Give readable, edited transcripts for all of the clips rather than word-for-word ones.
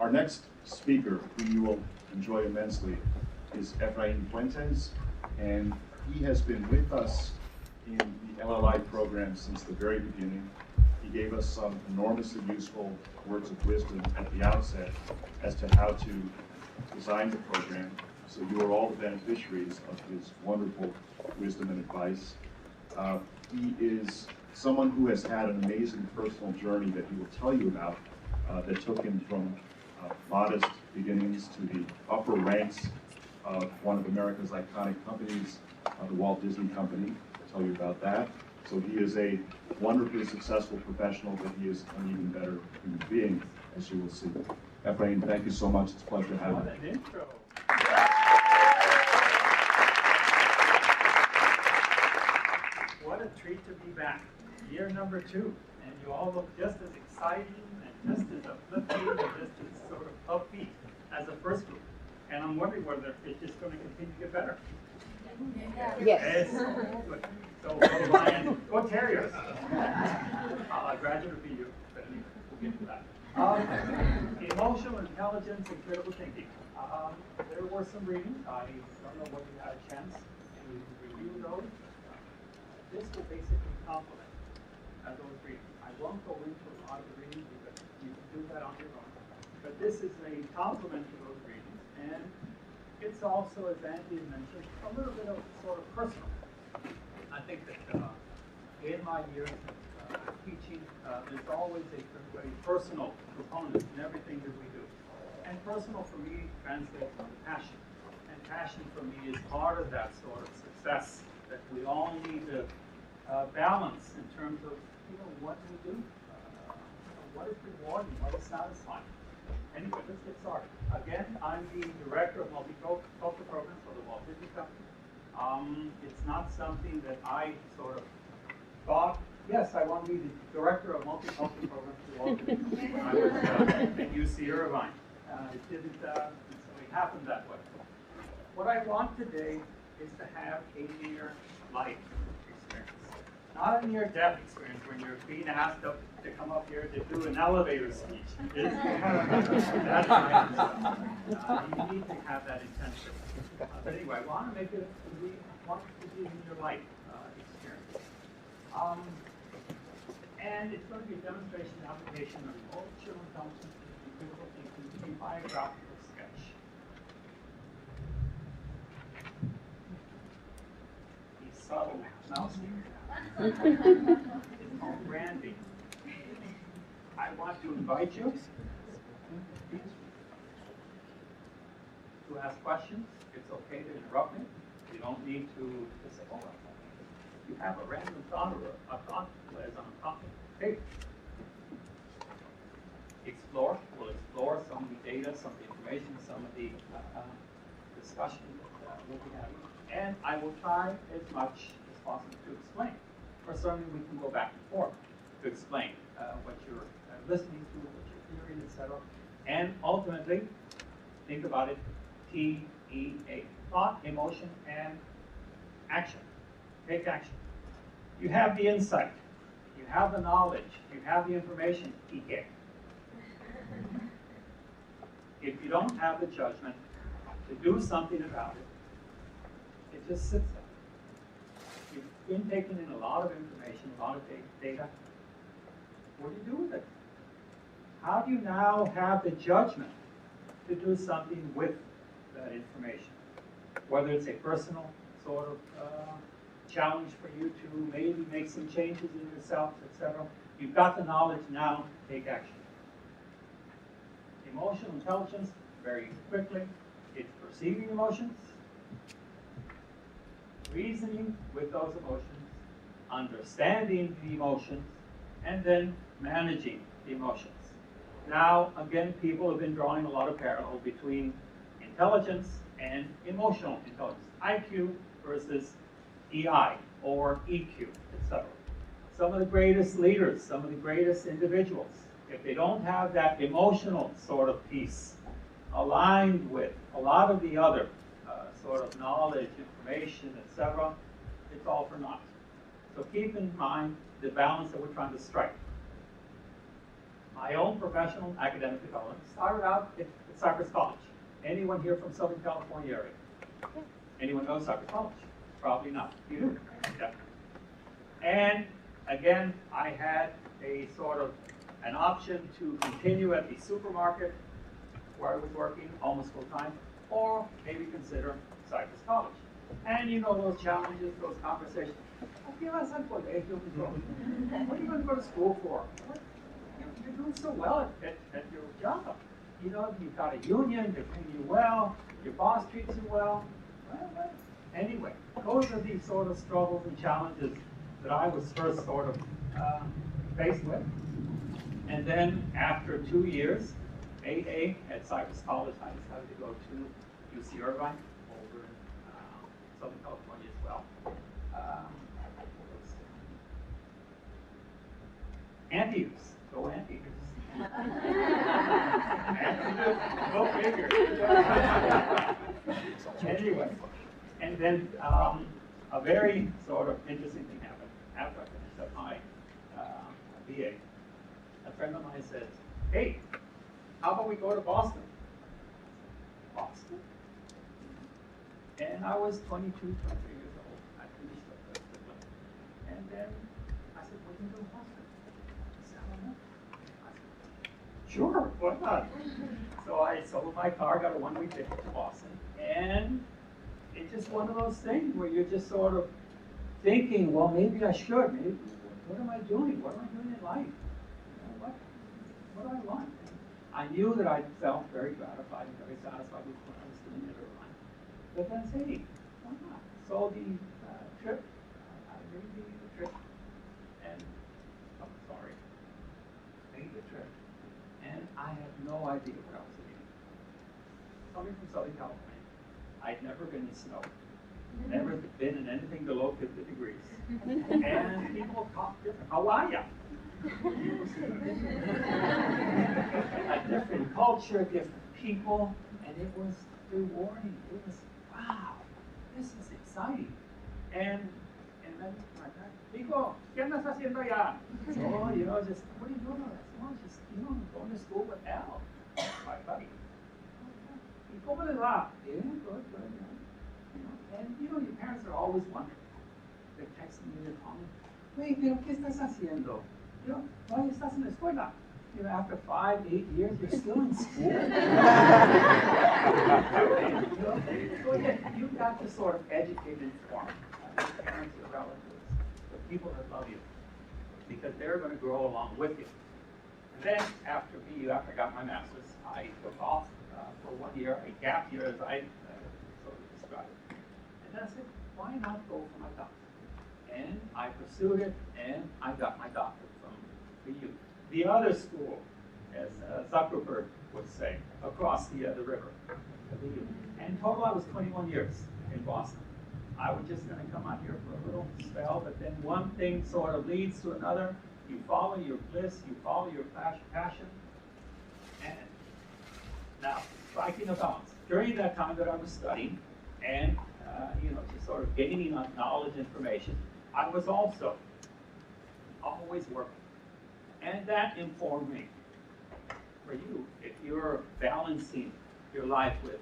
Our next speaker, whom you will enjoy immensely, is Efrain Fuentes, and he has been with us in the LLI program since the very beginning. He gave us some enormously useful words of wisdom at the outset as to how to design the program, so you are all the beneficiaries of his wonderful wisdom and advice. He is someone who has had an amazing personal journey that he will tell you about that took him from modest beginnings to the upper ranks of one of America's iconic companies, the Walt Disney Company. I'll tell you about that. So he is a wonderfully successful professional, but he is an even better human being, as you will see. Efrain, thank you so much. It's a pleasure to have you. What an intro. What a treat to be back. Year number 2, and you all look just as exciting and just as uplifting and just as sort of upbeat as the first group. And I'm wondering whether it's just going to continue to get better. Yes. Good. So, go Lions, go Terriers. A graduate would be you, but anyway, we'll get to that. Emotional intelligence and critical thinking. There were some readings. I don't know whether you had a chance to review those. This will basically complement those readings. I won't go into a lot of the readings because you can do that on your own. But this is a complement to those readings, and it's also, as Andy mentioned, a little bit of sort of personal. I think that in my years of teaching, there's always a very personal component in everything that we do. And personal for me translates on passion. And passion for me is part of that sort of success that we all need to balance in terms of, what we do, what is rewarding, what is satisfying. Anyway, let's get started. Again, I'm the director of Multicultural Program for the Walt Disney Company. It's not something that I sort of thought, yes, I want to be the director of Multicultural Program for the Walt Disney Company when I was at UC Irvine. It didn't necessarily happen that way. What I want today is to have a near-life experience. Not a near-death experience when you're being asked to come up here to do an elevator speech. That's you need to have that intensity. But anyway, I want to make it in your life experience. And it's going to be a demonstration and application of emotional intelligence and critical thinking, a biographical sketch. These subtle mouse it's called branding. I want to invite you to ask questions. It's okay to interrupt me. You don't need to say, oh, you have a random thought or a thought as I'm talking. Hey, explore. We'll explore some of the data, some of the information, some of the discussion that we'll be having. And I will try as much as possible to explain. Or certainly we can go back and forth to explain what you're listening to, what you're hearing, etc. And ultimately, think about it, TEA, thought, emotion, and action. Take action. You have the insight, you have the knowledge, you have the information, TEA. If you don't have the judgment to do something about it, it just sits there. You've been taking in a lot of information, a lot of data. What do you do with it? How do you now have the judgment to do something with that information? Whether it's a personal sort of challenge for you to maybe make some changes in yourself, etc. You've got the knowledge now, take action. Emotional intelligence, very quickly, it's perceiving emotions, reasoning with those emotions, understanding the emotions, and then managing the emotions. Now, again, people have been drawing a lot of parallel between intelligence and emotional intelligence. IQ versus EI or EQ, etc. Some of the greatest leaders, some of the greatest individuals, if they don't have that emotional sort of piece aligned with a lot of the other sort of knowledge, information, etc., it's all for naught. So keep in mind the balance that we're trying to strike. my own professional academic development started out at Cypress College. Anyone here from Southern California area? Anyone know Cypress College? Probably not. You do? Yeah. And again, I had a sort of an option to continue at the supermarket where I was working almost full time, or maybe consider Cypress College. And you know those challenges, those conversations. What are you going to go to school for? You're doing so well at your job. You know, you've got a union, they're paying you well, your boss treats you well. Well, anyway, those are the sort of struggles and challenges that I was first sort of faced with. And then after 2 years, AA at Cypress College, I decided to go to UC Irvine over in Southern California as well. Anti-use. Go anti-use. Go figure. Anyway, and then a very sort of interesting thing happened after I finished up my BA. A friend of mine says, "Hey, how about we go to Boston?" Boston? And I was 22, 23 years old. I finished up the diploma. And then I said, "What are you going to go to Boston?" He said, "I don't know." I said, "Sure, why not?" So I sold my car, got a one-week ticket to Boston, and it's just one of those things where you're just sort of thinking, well, maybe I should. Maybe, what am I doing? What am I doing in life? You know, what do I want? And I knew that I felt very gratified and very satisfied with what I was doing at Irvine. But then I said, hey, why not? So the trip, I made the trip, and, made the trip, and I had no idea what I was doing. Coming from Southern California, I'd never been in snow, never been in anything below 50 degrees. And people talk different. How are ya? A different culture, different people, and it was rewarding. It was, wow, this is exciting. And then my dad, Nico, ¿qué andas haciendo allá? So, you know, just, what are you doing? Oh, just, you know, going to school with Al, my buddy. ¿Y cómo les va? Yeah, good, you know, and you know, your parents are always wondering. They're texting me, they're calling. Wait, pero ¿qué estás haciendo? You know, why estás en la escuela? You know, after 5, 8 years, you're still in school. So again, you've got to sort of educate and inform your parents, your relatives, the people that love you, because they're going to grow along with you. And then after I got my master's, I took off for 1 year, a gap year, as I sort of described it. And then I said, why not go for my doctorate? And I pursued it, and I got my doctorate from SEIU. The other school, as Zuckerberg would say, across the river. And in total, I was 21 years in Boston. I was just going to come out here for a little spell, but then one thing sort of leads to another. You follow your bliss, you follow your passion. And now, striking a balance. During that time that I was studying, and you know, just sort of gaining on knowledge, information, I was also always working. And that informed me. For you, if you're balancing your life with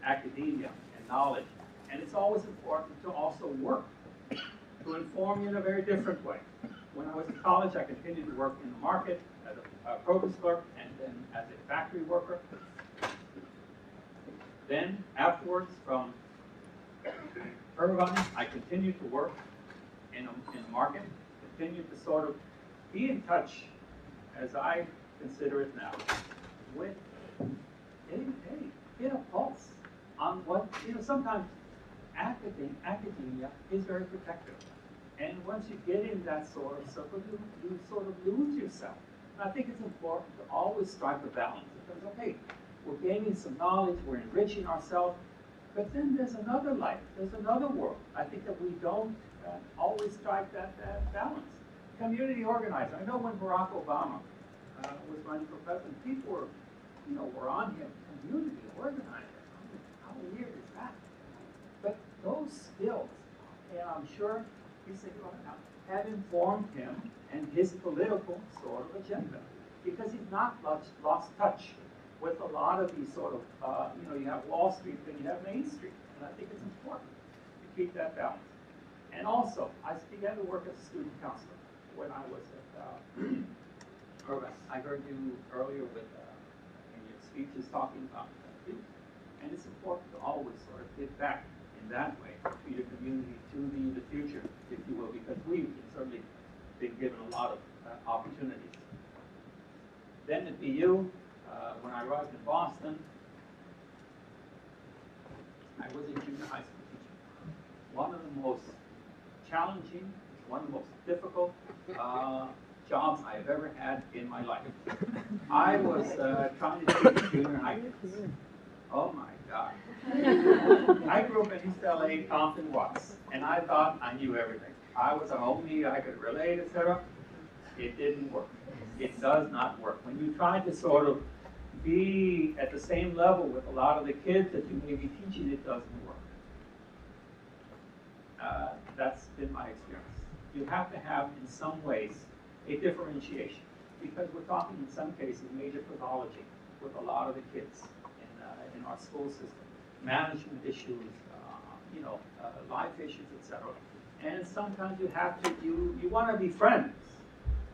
academia and knowledge, and it's always important to also work to inform you in a very different way. When I was in college, I continued to work in the market as a produce clerk and then as a factory worker. Then afterwards, from Irvine, I continued to work in the market, continued to sort of be in touch, as I consider it now, with day-to-day, get a pulse on what, you know, sometimes academia is very protective. And once you get in that sort of circle, you sort of lose yourself. And I think it's important to always strike a balance. Because, okay, we're gaining some knowledge, we're enriching ourselves, but then there's another life, there's another world. I think that we don't always strike that balance. Community organizer. I know when Barack Obama was running for president, people were, you know, were on him. Community organizer. How weird is that? But those skills, and I'm sure he's thinking about it now, have informed him and his political sort of agenda. because he's not lost touch with a lot of these sort of, you have Wall Street and you have Main Street. And I think it's important to keep that balance. And also, I began to work as a student counselor when I was at Urban. I heard you earlier with in your speeches talking about youth. And it's important to always sort of give back in that way to your community, to the future, if you will, because we've certainly been given a lot of opportunities. Then at BU, when I arrived in Boston, I was a junior high school teacher. One of the most challenging, one of the most difficult jobs I've ever had in my life. I was trying to teach junior high kids. Oh my God. I grew up in East LA, Compton, Watts, and I thought I knew everything. I was a homie, I could relate, etc. It didn't work. It does not work. When you try to sort of be at the same level with a lot of the kids that you may be teaching, it doesn't work. That's been my experience. You have to have, in some ways, a differentiation, because we're talking, in some cases, major pathology with a lot of the kids in our school system, management issues, life issues, etc. And sometimes you have to, you want to be friends,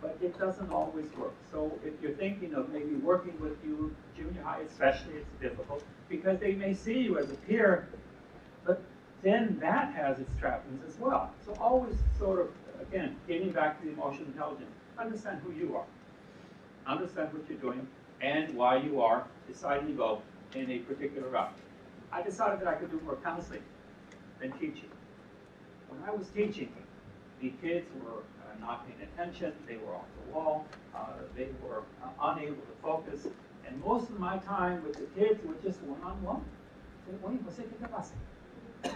but it doesn't always work. So if you're thinking of maybe working with you, junior high especially, it's difficult, because they may see you as a peer, but then that has its trappings as well. So always sort of, again, getting back to the emotional intelligence, understand who you are, understand what you're doing, and why you are deciding to go in a particular route. I decided that I could do more counseling than teaching. When I was teaching, the kids were not paying attention, they were off the wall, they were unable to focus, and most of my time with the kids were just one-on-one. Oye, Jose, ¿qué te pasa? The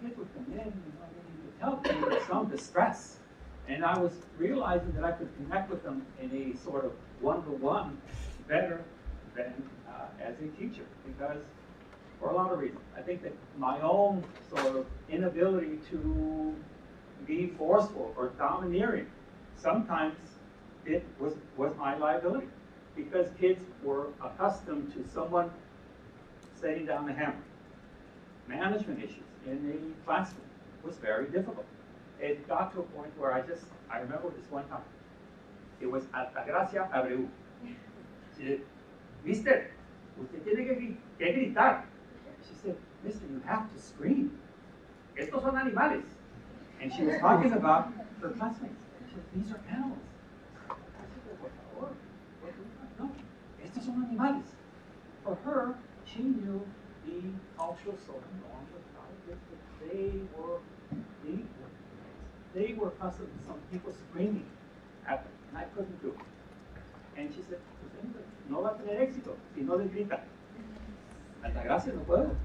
kids would come in, they would help me with some distress. And I was realizing that I could connect with them in a sort of one-to-one better than as a teacher, because for a lot of reasons. I think that my own sort of inability to be forceful or domineering, sometimes it was my liability, because kids were accustomed to someone setting down the hammer. Management issues in a classroom was very difficult. It got to a point where I remember this one time. It was Altagracia Abreu. She said, Mister, usted tiene que gritar. She said, Mister, you have to scream. Estos son animales. And she was talking about her classmates. She said, these are animals. I said, por favor, no, estos son animales. For her, she knew the cultural social norms of how they were accustomed to some people screaming at them, and I couldn't do it. And she said, no va a tener éxito si no les grita. Altagracia no puedo.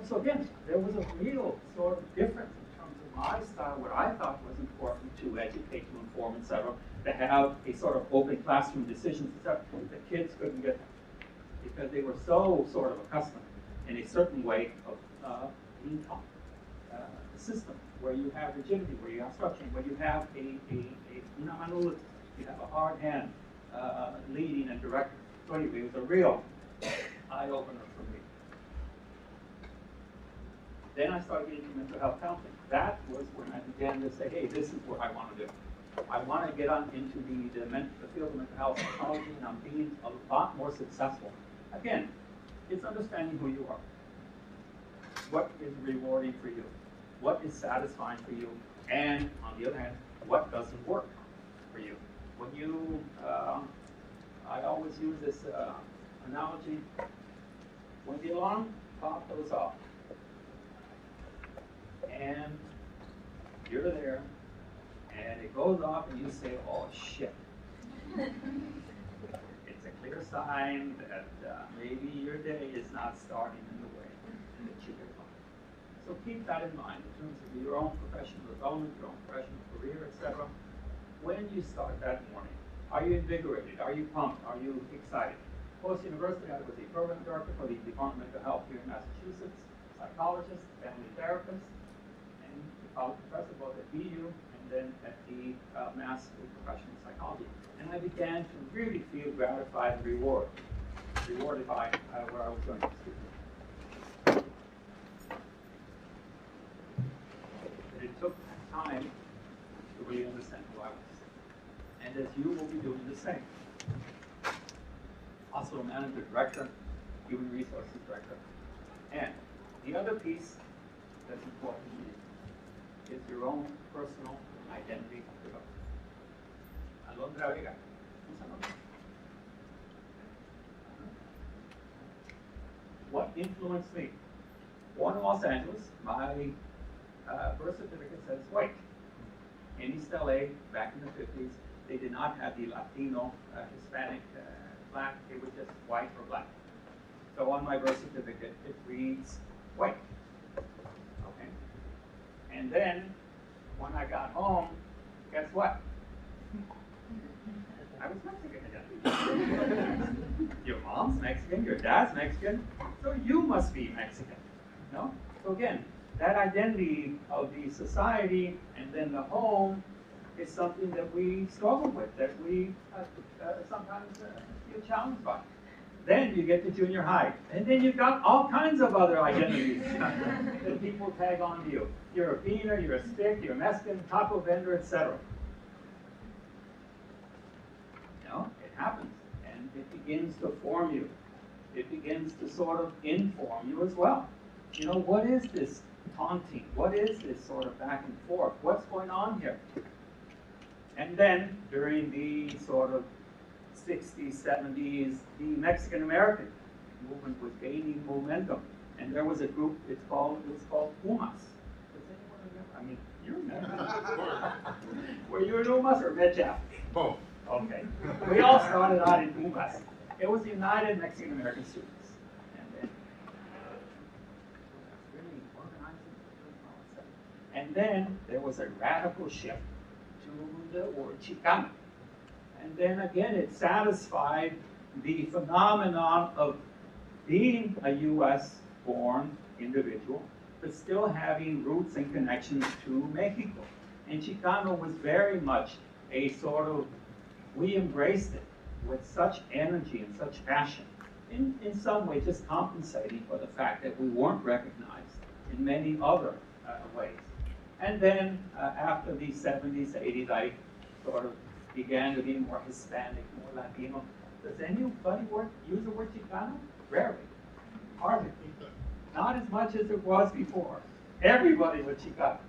So again, there was a real sort of difference in terms of my style, what I thought was important to educate, to inform, etc., to have a sort of open classroom decisions, etc. The kids couldn't get that because they were so sort of accustomed in a certain way of being taught. The system where you have rigidity, where you have structure, where you have you have a hard hand leading and directing. So anyway, it was a real eye-opener for me. Then I started getting into mental health counseling. That was when I began to say, hey, this is what I want to do. I want to get on into the field of mental health psychology, and I'm being a lot more successful. Again, it's understanding who you are. What is rewarding for you? What is satisfying for you? And on the other hand, what doesn't work for you? When you, I always use this analogy. When the alarm clock goes off, and you're there, and it goes off, and you say, "Oh shit!" It's a clear sign that maybe your day is not starting in the way that you would like. So keep that in mind in terms of your own professional development, your own professional career, etc. When you start that morning, are you invigorated? Are you pumped? Are you excited? Post-university, I was a program director for the Department of Mental Health here in Massachusetts, psychologist, family therapist, and college professor both at BU and then at the Mass School of Professional Psychology. And I began to really feel gratified and rewarded by where I was going to school. But it took time to really understand who I was. And as you will be doing the same. Hospital manager, director, human resources director. And the other piece that's important to you is your own personal identity development. Alondra Vega. Who's Alondra? What influenced me? Born in Los Angeles, my birth certificate says white. In East LA, back in the 50s, they did not have the Latino, Hispanic, black, it was just white or black. So on my birth certificate, it reads white. Okay. And then, when I got home, guess what? I was Mexican again. Your mom's Mexican, your dad's Mexican, so you must be Mexican. No? So again, that identity of the society and then the home is something that we struggle with, that we sometimes feel challenged by. Then you get to junior high, and then you've got all kinds of other identities that people tag on to you. You're a beaner, you're a stick, you're a Mexican, taco vendor, etc. You know, it happens, and it begins to form you. It begins to sort of inform you as well. You know, what is this taunting? What is this sort of back and forth? What's going on here? And then, during the sort of 60s, 70s, the Mexican-American movement was gaining momentum. And there was a group, it was called UMAS. Does anyone remember? I mean, you remember. Were you in UMAS or MedJap? Both. Okay. We all started out in UMAS. It was United Mexican-American Students. And then, really organizing. And then there was a radical shift to the word Chicano. And then again, it satisfied the phenomenon of being a U.S.-born individual, but still having roots and connections to Mexico. And Chicano was very much a sort of, we embraced it with such energy and such passion, in some way just compensating for the fact that we weren't recognized in many other ways. And then after the 70s, 80s, I sort of began to be more Hispanic, more Latino. Does anybody use the word Chicano? Rarely. Hardly. Not as much as it was before. Everybody was Chicano.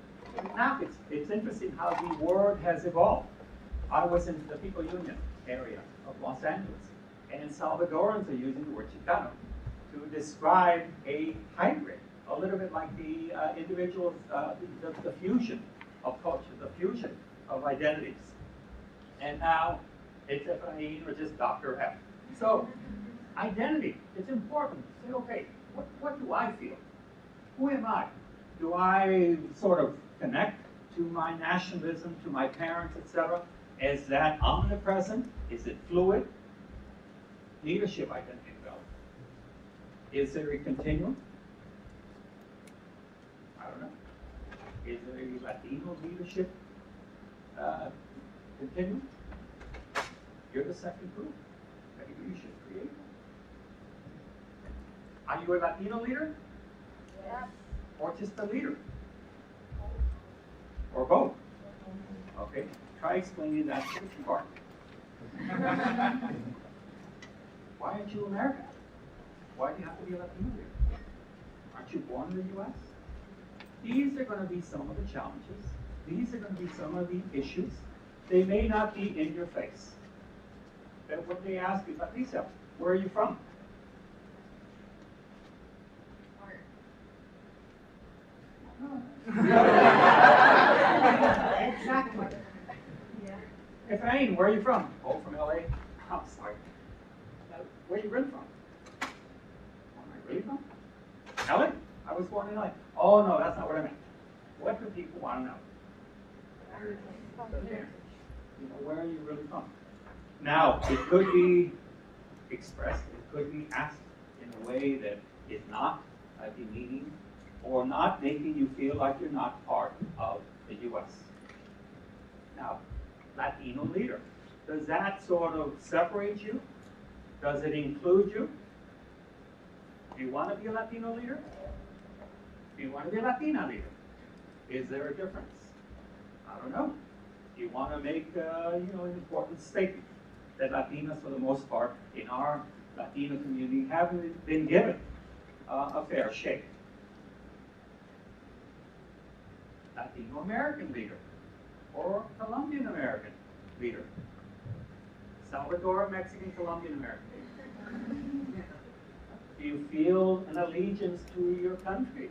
Now it's interesting how the word has evolved. I was in the People Union area of Los Angeles, and Salvadorans are using the word Chicano to describe a hybrid, a little bit like the individuals, the fusion of culture, the fusion of identities. And now it's Efrain or just Dr. F. So identity, it's important. Say, okay, what do I feel? Who am I? Do I sort of connect to my nationalism, to my parents, etc.? Is that omnipresent? Is it fluid? Leadership identity development. Is there a continuum? I don't know. Is there a Latino leadership continuum? You're the second group. Maybe you should create one. Are you a Latino leader? Yes. Or just a leader? Or both? Okay. Try explaining that to the part. Why aren't you American? Why do you have to be a Latino leader? Aren't you born in the U.S.? These are going to be some of the challenges. These are going to be some of the issues. They may not be in your face. But when they ask you, Patricia, where are you from? Exactly. Yeah. Efrain, where are you from? Oh, from LA. Oh, sorry. Where are you really from? Where am I really from? LA? I was born in LA. Oh, no, that's not what I meant. What do people want to know? You know, where are you really from? Now, it could be expressed, it could be asked in a way that is not demeaning or not making you feel like you're not part of the U.S. Now, Latino leader. Does that sort of separate you? Does it include you? Do you want to be a Latino leader? Do you want to be a Latina leader? Is there a difference? I don't know. Do you want to make an important statement that Latinas, for the most part, in our Latino community, haven't been given a fair shake? Latino American leader or Colombian American leader? Salvador, Mexican, Colombian American. Do you feel an allegiance to your country?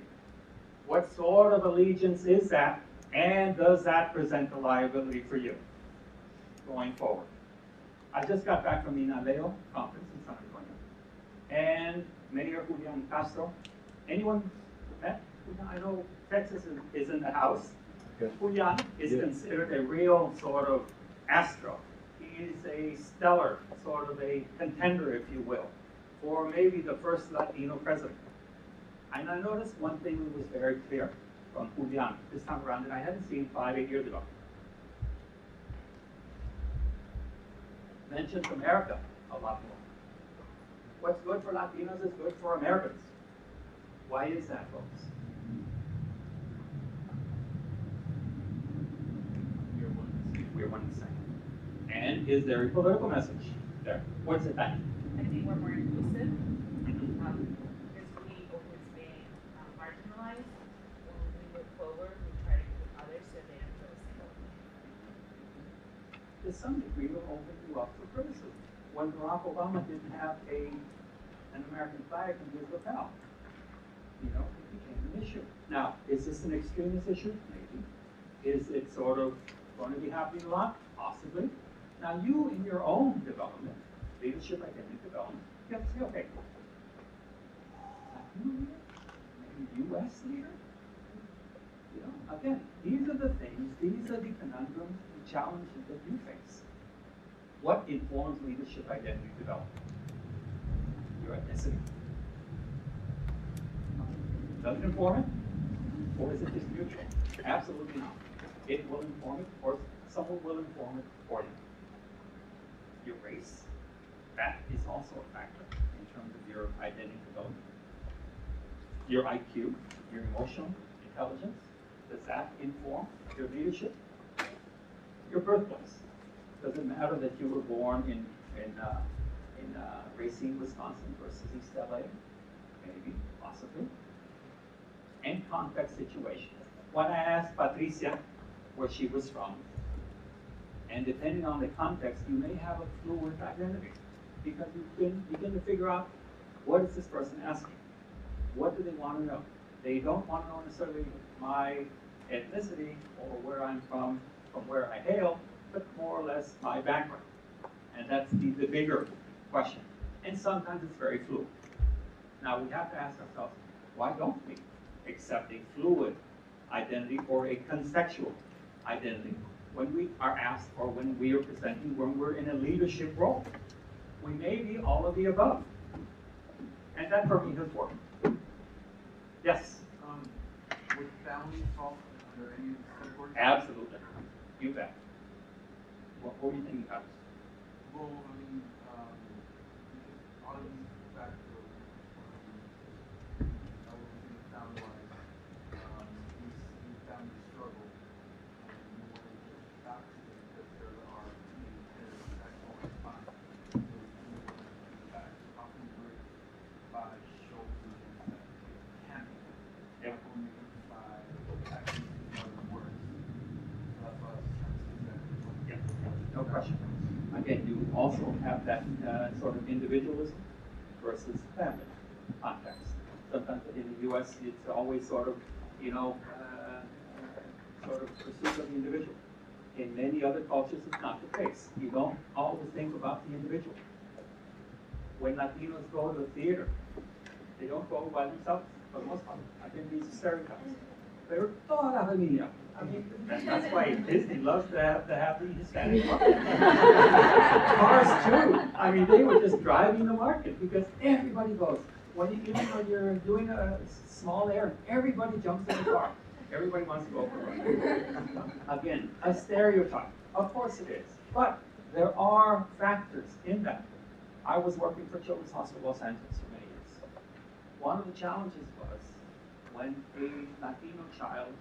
What sort of allegiance is that? And does that present a liability for you going forward? I just got back from the Inaleo conference in San Antonio. And Mayor Julian Castro. Anyone met Julian? I know Texas is in the house. Yes. Julian is considered a real sort of astro. He's a stellar, sort of a contender, if you will, for maybe the first Latino president. And I noticed one thing that was very clear from Julian this time around that I hadn't seen 5-8 years ago. Mentions America a lot more. What's good for Latinos is good for Americans. Why is that, folks? We're one and the same. And is there a political message there? What's it like? I think we're more inclusive. Because we always been marginalized. When we move forward, we try to include others so they don't feel the same way. To some degree, will open you up for criticism. When Barack Obama didn't have an American flag in his lapel, it became an issue. Now, is this an extremist issue? Maybe. Is it sort of going to be happening a lot? Possibly. Now, you in your own development, leadership, identity development, you have to say, okay, Latino leader, maybe U.S. leader. Again, these are the things, these are the conundrums, the challenges that you face. What informs leadership identity development? Your ethnicity. Does it inform it? Or is it just neutral? Absolutely not. It will inform it, or someone will inform it for you. Your race, that is also a factor in terms of your identity development. Your IQ, your emotional intelligence, does that inform your leadership? Your birthplace. Does it matter that you were born in Racine, Wisconsin versus East LA? Maybe, possibly. And context situation. When I asked Patricia where she was from, and depending on the context, you may have a fluid identity because you begin to figure out what is this person asking? What do they want to know? They don't want to know necessarily my ethnicity or where I'm from where I hail, but more or less my background. And that's the bigger question. And sometimes it's very fluid. Now we have to ask ourselves, why don't we accept a fluid identity or a contextual identity when we are asked or when we are presenting, when we're in a leadership role? We may be all of the above. And that for me has worked. Yes? Would families fall under any category? Absolutely. You bet. What were you thinking about? Well, I mean, all of these factors, I would think family-wise, we family struggle, and we want to get back to them because there are independent sexual response. So we want to get back. How can we break by shoulders and can be? Yep. How can we make it by actions and other words? So that's why I was trying to say that. Yeah. No question. Again, you also have that sort of individualism versus family context. Sometimes in the U.S., it's always sort of, sort of pursuit of the individual. In many other cultures, it's not the case. You don't always think about the individual. When Latinos go to the theater, they don't go by themselves for the most part. Again, these are stereotypes. They're toda la familia. I mean, that's why Disney loves to have the Hispanic market. Cars too. I mean, they were just driving the market because everybody goes. Even when you're doing a small errand, everybody jumps in the car. Everybody wants to go for a ride. Again, a stereotype. Of course it is. But there are factors in that. I was working for Children's Hospital Los Angeles for many years. One of the challenges was when a Latino child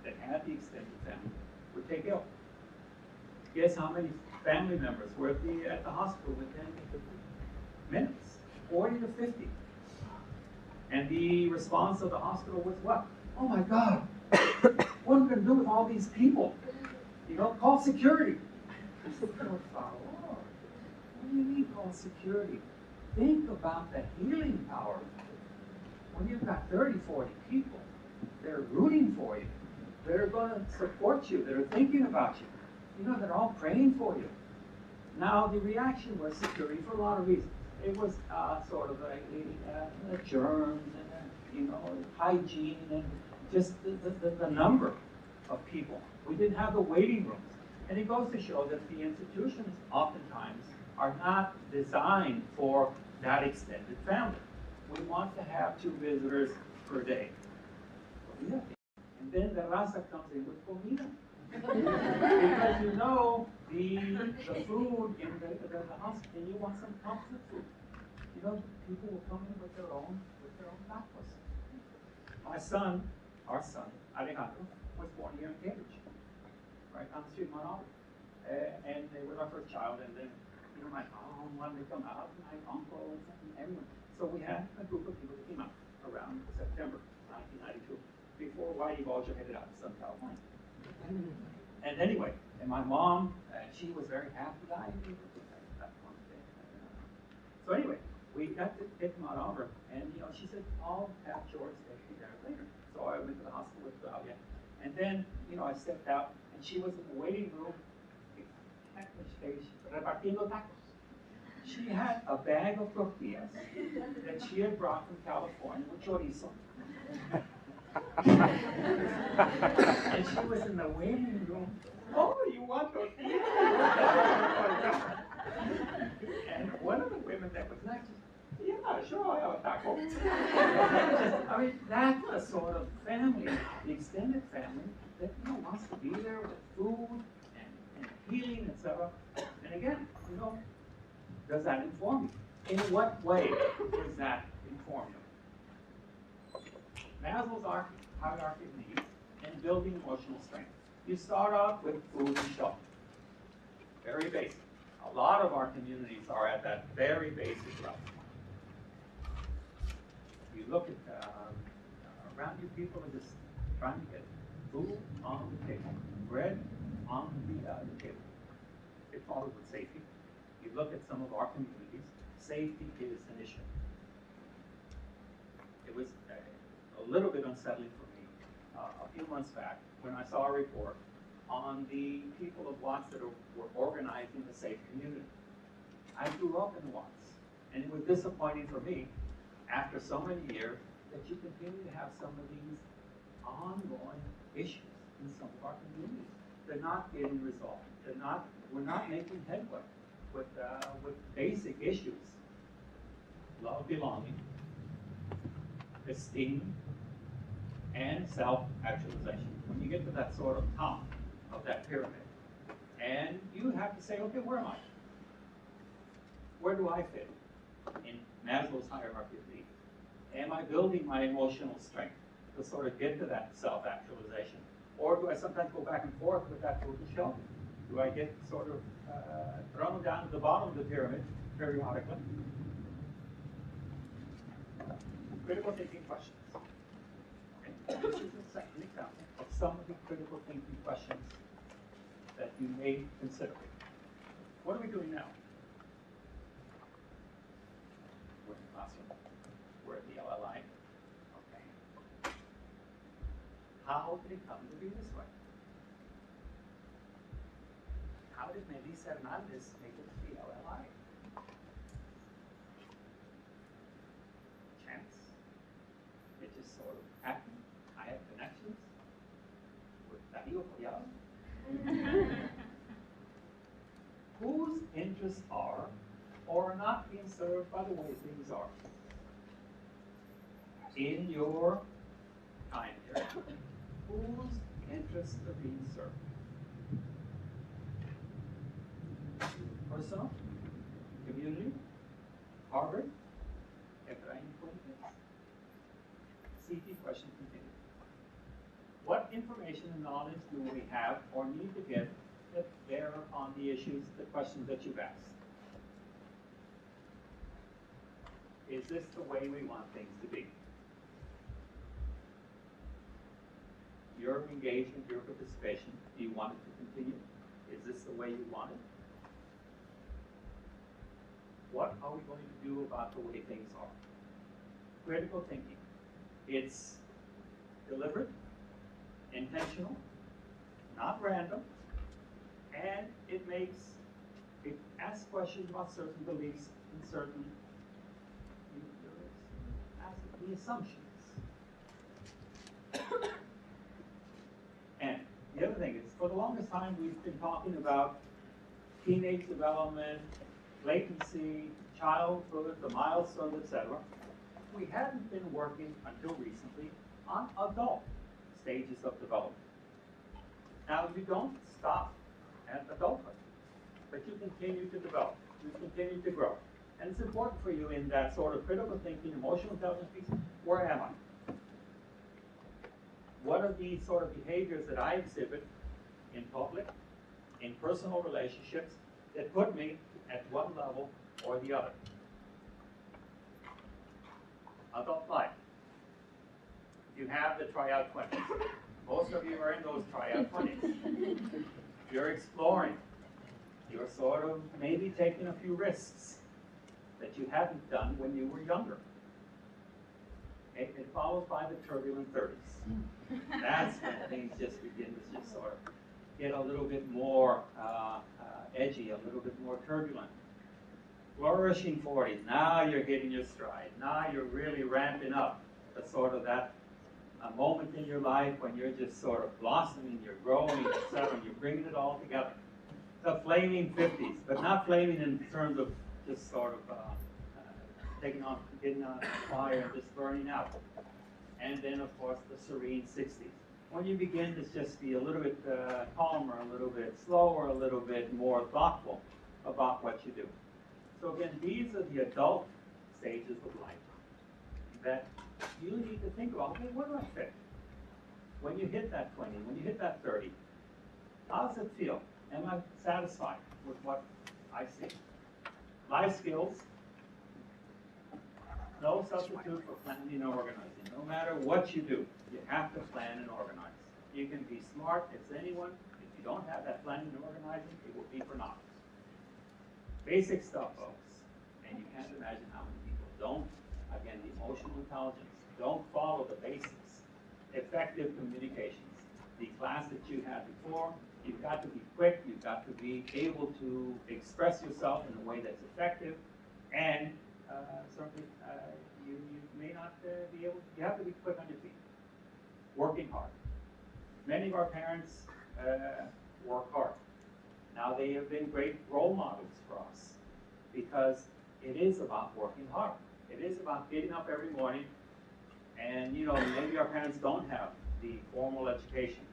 that had the extended family would take ill. Guess how many family members were at the hospital within minutes? 40 to 50. And the response of the hospital was what? Oh my God, what are we going to do with all these people? You know, call security. I said, oh, what do you mean call security? Think about the healing power. When you've got 30, 40 people, they're rooting for you. They're going to support you. They're thinking about you. You know, they're all praying for you. Now, the reaction was security for a lot of reasons. It was sort of a germs and, you know, hygiene and just the number of people. We didn't have the waiting rooms. And it goes to show that the institutions oftentimes are not designed for that extended family. We want to have 2 visitors per day. Yeah. And then the raza comes in with comida. Because you know the food in the hospital, and you want some comfort food. You know, people will come in with their own tacos. My son, our son, Alejandro, was born here in Cambridge, right on the street, Mount Auburn. And they were our first child, and then, you know, my mom wanted to come out, and my uncle, and everyone. So we had a group of people that came out around September 1992, before Whitey Bulger headed out to Southern California. And anyway, and my mom, she was very happy. So anyway, we got to take them out over, and you know, she said, "I'll have George take me there later." So I went to the hospital with Claudia, and then you know I stepped out, and she was in the waiting room, repartiendo tacos. She had a bag of tortillas that she had brought from California with chorizo. And she was in the waiting room. Oh, you want tortillas? And one of the women that was next, yeah, sure, I'll have a taco. I mean, that's the sort of family, the extended family, that you know wants to be there with food and healing, etc. And again, you know, does that inform you? In what way does that inform you? Maslow's hierarchy of needs and building emotional strength. You start off with food and shelter. Very basic. A lot of our communities are at that very basic level. You look at around you, people are just trying to get food on the table, bread on the table. It follows with safety. You look at some of our communities, safety is an issue. It was a little bit unsettling for me a few months back when I saw a report on the people of Watts that were organizing a safe community. I grew up in Watts, and it was disappointing for me after so many years that you continue to have some of these ongoing issues in some of our communities. They're not getting resolved. We're not making headway with basic issues. Love, belonging, esteem, and self-actualization. When you get to that sort of top of that pyramid, and you have to say, okay, where am I? Where do I fit in Maslow's hierarchy of needs? Am I building my emotional strength to sort of get to that self-actualization? Or do I sometimes go back and forth with that food and shelter? Do I get sort of thrown down to the bottom of the pyramid periodically? Critical thinking questions. Okay. This is a second example of some of the critical thinking questions that you may consider. What are we doing now? We're in the classroom. We're at the LLI. Okay. How did it come to be this way? How did Melissa Hernandez make it to the LLI? Chance? It just sort of happened. I had connections with Darío Collado. Whose interests are or are not being served by the way things are? In your time here, whose interests are being served? personal, community, Harvard, Efrain Fuentes. CP question continued. What information and knowledge do we have or need to get that bear on the issues, the questions that you've asked? Is this the way we want things to be? Your engagement, your participation, do you want it to continue? Is this the way you want it? What are we going to do about the way things are? Critical thinking. It's deliberate, intentional, not random, and it asks questions about certain beliefs and certain the assumptions. And the other thing is, for the longest time, we've been talking about teenage development, latency, childhood, the milestones, etc. We hadn't been working until recently on adult stages of development. Now, you don't stop at adulthood, but you continue to develop, you continue to grow. And it's important for you in that sort of critical thinking, emotional intelligence piece, where am I? What are these sort of behaviors that I exhibit in public, in personal relationships, that put me at one level or the other? Adult life. You have the tryout 20s. Most of you are in those tryout 20s. You're exploring. You're sort of maybe taking a few risks that you hadn't done when you were younger. It follows by the turbulent 30s. That's when things just begin to just sort of get a little bit more edgy, a little bit more turbulent. Flourishing 40s, now you're hitting your stride. Now you're really ramping up. That's sort of that moment in your life when you're just sort of blossoming, you're growing, etc. You're bringing it all together. The flaming 50s, but not flaming in terms of just sort of getting on fire and just burning out. And then, of course, the serene 60s. When you begin to just be a little bit calmer, a little bit slower, a little bit more thoughtful about what you do. So again, these are the adult stages of life that you need to think about, okay, where do I fit? When you hit that 20, when you hit that 30, how does it feel? Am I satisfied with what I see? Life skills, no substitute for planning and organizing. No matter what you do, you have to plan and organize. You can be smart as anyone. If you don't have that planning and organizing, it will be for naught. Basic stuff, folks. And you can't imagine how many people don't. Again, the emotional intelligence. Don't follow the basics. Effective communications. The class that you had before, you've got to be quick. You've got to be able to express yourself in a way that's effective. And certainly, you may not be able, you have to be quick on your feet. Working hard. Many of our parents work hard. Now, they have been great role models for us because it is about working hard. It is about getting up every morning, and maybe our parents don't have the formal education,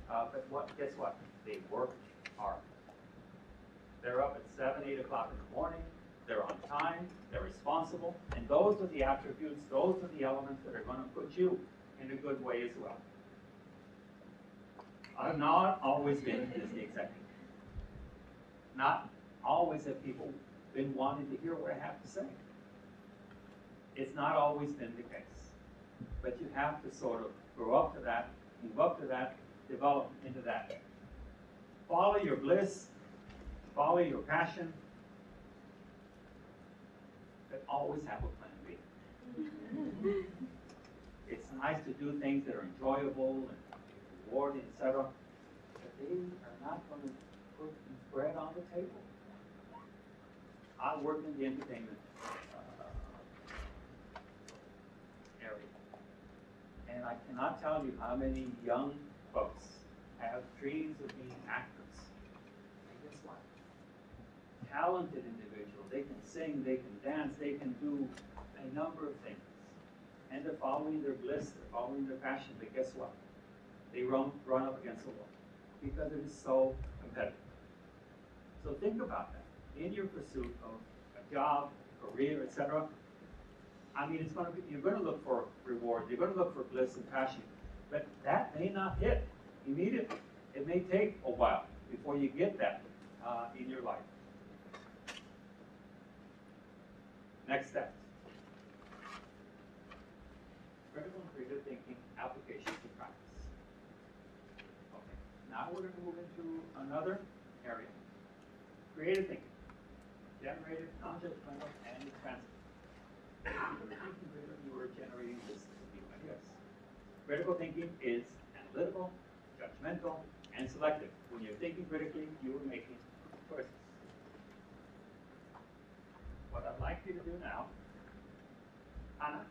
but guess what? They work hard. They're up at 7, 8 o'clock in the morning. They're on time. They're responsible, and those are the attributes. Those are the elements that are going to put you in a good way as well. I've not always been as the executive. Not always have people been wanting to hear what I have to say. It's not always been the case. But you have to sort of grow up to that, move up to that, develop into that. Follow your bliss, follow your passion, but always have a plan B. It's nice to do things that are enjoyable and rewarding, etc., but they are not going to put bread on the table. I work in the entertainment area, and I cannot tell you how many young folks have dreams of being actors. And guess what? Talented individuals. They can sing, they can dance, they can do a number of things. And they're following their bliss, they're following their passion, but guess what? They run up against the wall because it is so competitive. So think about that. in your pursuit of a job, career, etc. I mean, it's going to be, you're going to look for reward, you're going to look for bliss and passion, but that may not hit immediately. It may take a while before you get that in your life. Next step. Critical and creative thinking, application to practice. Okay, now we're going to move into another area. Creative thinking. Generative, non-judgmental, and expansive. You are generating this new ideas. Critical thinking is analytical, judgmental, and selective. When you're thinking critically, you are making choices. What I'd like you to do now, Ana,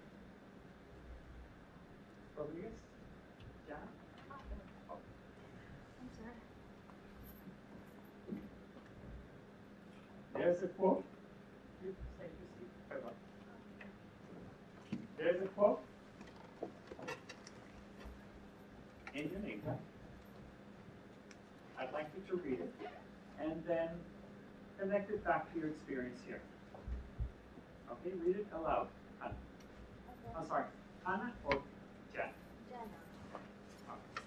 Rodriguez, Jana. Okay. I'm sorry. There's a quote. You take your seat. Hold on. There's a quote in your name. I'd like you to read it and then connect it back to your experience here. Okay, read it aloud. Anna. Okay. I'm sorry, Anna or Jen? Jenna. Okay.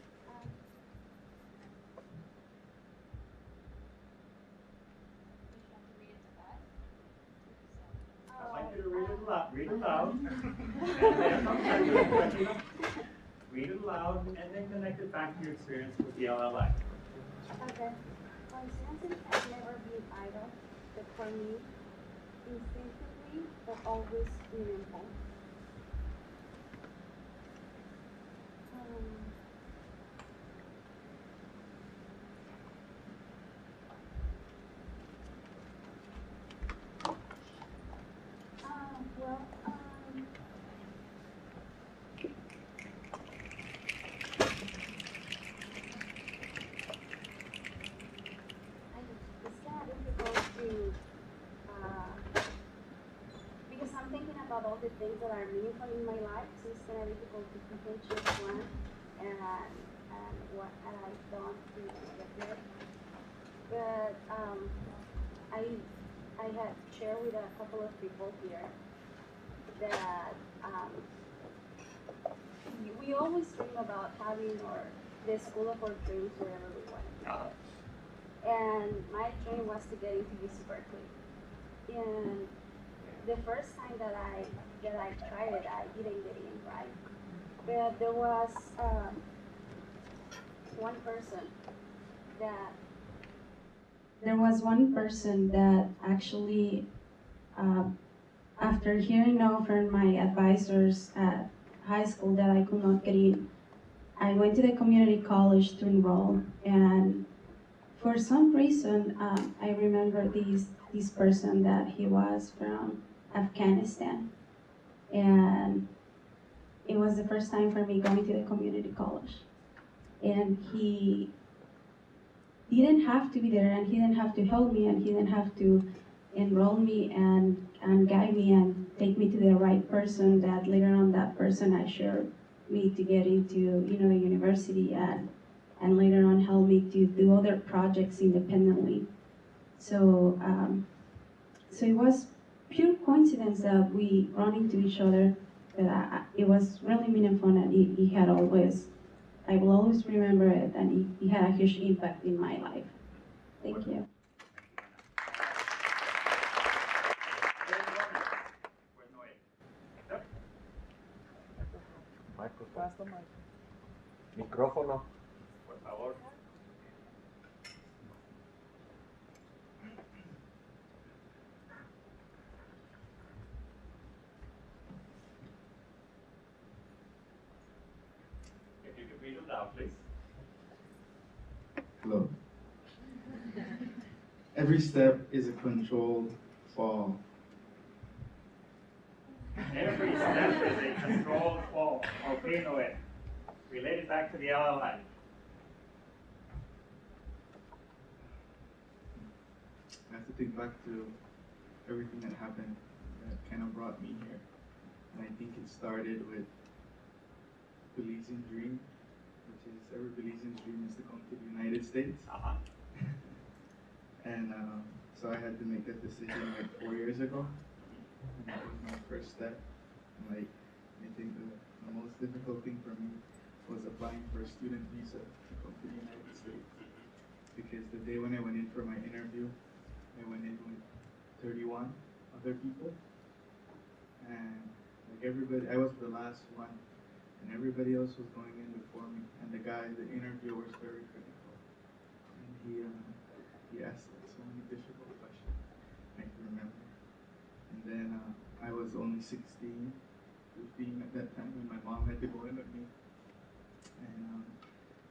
I'd like you to read it aloud. Read it aloud. Read it aloud and then connect it back to your experience with the LLI. Okay. Consistency has never been idle, but for me, instinctively, but always meaningful. Well, it's kind of difficult to, because I'm thinking about all the things that are meaningful in my life, so it's kind of difficult to pick and choose one, and what have I done to get there. But I had shared with a couple of people here that we always dream about having the school of our dreams wherever we want. And my dream was to get into UC Berkeley. And the first time that I tried it, I didn't get in, right? But there was one person that actually, after hearing now from my advisors at high school that I could not get in, I went to the community college to enroll, and for some reason, I remember this person that he was from Afghanistan, and it was the first time for me going to the community college, and he didn't have to be there, and he didn't have to help me, and he didn't have to enroll me and guide me and take me to the right person. That later on, that person assured me to get into the university and later on helped me to do other projects independently. So so it was pure coincidence that we run into each other. But it was really meaningful, and he had always. I will always remember it, and he had a huge impact in my life. Thank you. Micrófono. Por favor. If you could read it out, please. Hello. Every step is a controlled fall. Every step is a controlled fall. Okay, Noé. Relate it back to the LLI. I have to think back to everything that happened that kind of brought me here. And I think it started with Belize's dream, which is every Belizean's dream is to come to the United States. Uh-huh. And So I had to make that decision like 4 years ago, and that was my first step. Like, I think the most difficult thing for me was applying for a student visa to come to the United States. Because the day when I went in for my interview, I went in with 31 other people, and like everybody, I was the last one, and everybody else was going in before me. And the interviewer was very critical, and he asked like so many difficult questions. I can remember. And then I was only 16, 15 at that time, and my mom had to go in with me. And